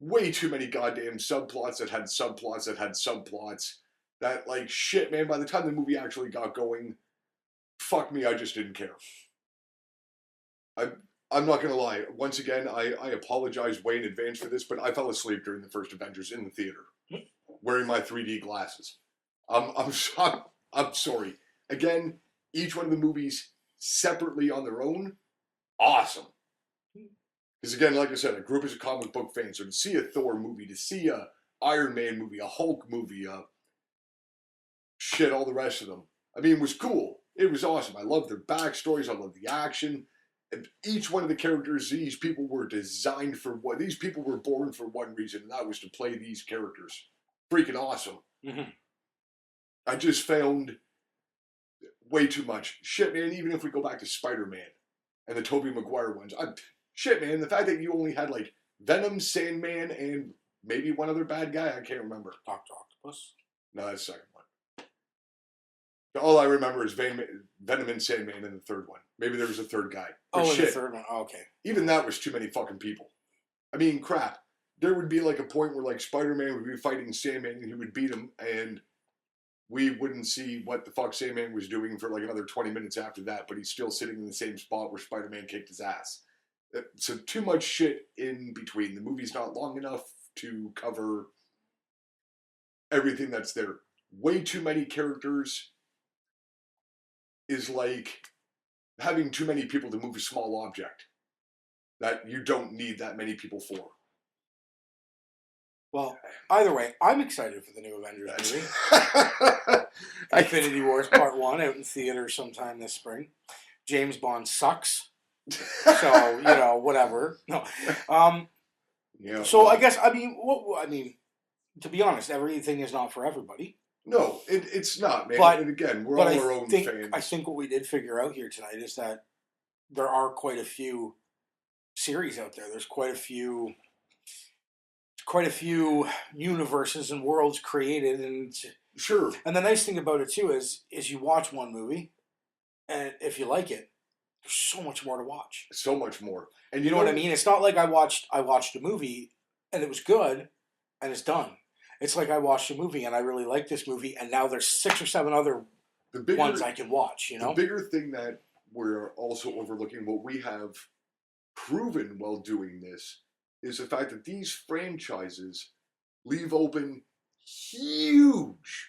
way too many goddamn subplots that had subplots that had subplots. That, like, shit, man, by the time the movie actually got going, fuck me, I just didn't care. I'm not gonna lie. Once again, I apologize way in advance for this, but I fell asleep during the first Avengers in the theater, wearing my 3D glasses. I'm sorry. Again, each one of the movies separately on their own, awesome. Because again, like I said, I grew up as a comic book fan, so to see a Thor movie, to see a Iron Man movie, a Hulk movie, all the rest of them, I mean, it was cool. It was awesome. I loved their backstories. I loved the action. And each one of the characters, these people were designed for what? These people were born for one reason, and that was to play these characters. Freaking awesome. Mm-hmm. I just found way too much. Shit, man, even if we go back to Spider-Man and the Tobey Maguire ones, shit, man, the fact that you only had, like, Venom, Sandman, and maybe one other bad guy, I can't remember. Dr. Octopus? No, that's the second one. All I remember is Venom and Sandman in the third one. Maybe there was a third guy. But shit, the third one. Oh, okay. Even that was too many fucking people. I mean, crap. There would be like a point where like Spider-Man would be fighting Sandman and he would beat him, and we wouldn't see what the fuck Sandman was doing for like another 20 minutes after that, but he's still sitting in the same spot where Spider-Man kicked his ass. So too much shit in between. The movie's not long enough to cover everything that's there. Way too many characters is like having too many people to move a small object that you don't need that many people for. Well, either way, I'm excited for the new Avengers movie. Infinity Wars Part 1 out in theaters sometime this spring. James Bond sucks. So, whatever. No. Yeah, so I guess, I mean, to be honest, everything is not for everybody. No, it's not, man. But, and again, we're all our own fans. I think what we did figure out here tonight is that there are quite a few series out there. There's quite a few universes and worlds created, and sure. And the nice thing about it too is you watch one movie, and if you like it, there's so much more to watch. So much more, and you know what I mean. It's not like I watched a movie and it was good, and it's done. It's like I watched a movie and I really like this movie, and now there's 6 or 7 other ones I can watch. The bigger thing that we're also overlooking, what we have proven while doing this, is the fact that these franchises leave open huge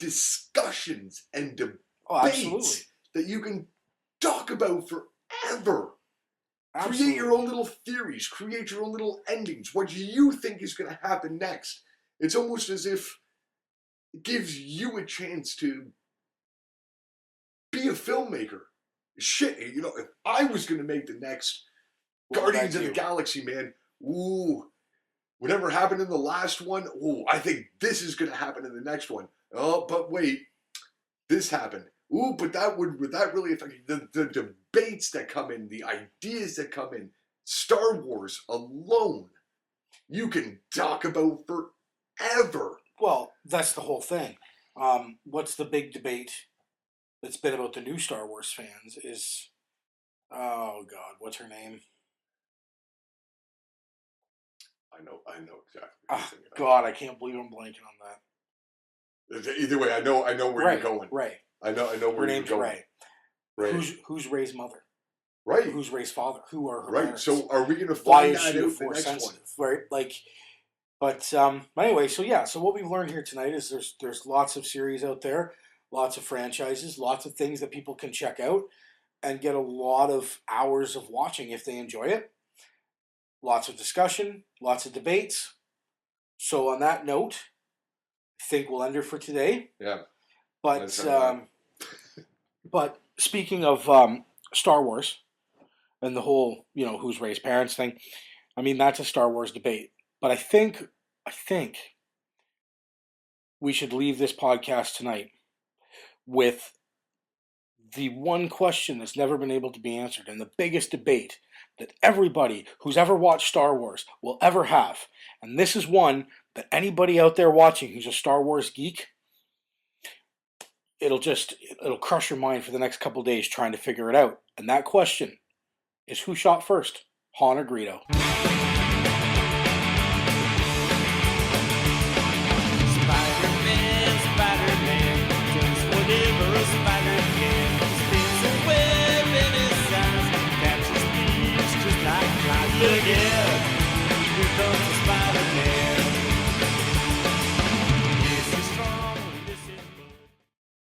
discussions and debates that you can talk about forever. Absolutely. Create your own little theories, create your own little endings. What do you think is going to happen next? It's almost as if it gives you a chance to be a filmmaker. Shit, if I was going to make the next Guardians of the Galaxy, man, ooh, whatever happened in the last one, ooh, I think this is going to happen in the next one. Oh, but wait, this happened. Ooh, but would that really affect the debates that come in, the ideas that come in? Star Wars alone, you can talk about forever. Well, that's the whole thing. What's the big debate that's been about the new Star Wars fans is, oh God, what's her name? I know exactly. Oh, God, I can't believe I'm blanking on that. Either way, I know where you're going. Right. I know where you're going. Ray. Right. Who's Ray's mother? Right. Who's Ray's father? Who are her parents? So are we going to find that out the next one? Right. But anyway, so what we've learned here tonight is there's lots of series out there, lots of franchises, lots of things that people can check out and get a lot of hours of watching if they enjoy it. Lots of discussion, lots of debates. So on that note, I think we'll end it for today. Yeah. But speaking of Star Wars and the whole, who's Ray's parents thing, I mean, that's a Star Wars debate. But I think we should leave this podcast tonight with the one question that's never been able to be answered and the biggest debate that everybody who's ever watched Star Wars will ever have. And this is one that anybody out there watching who's a Star Wars geek, it'll crush your mind for the next couple days trying to figure it out. And that question is, who shot first, Han or Greedo?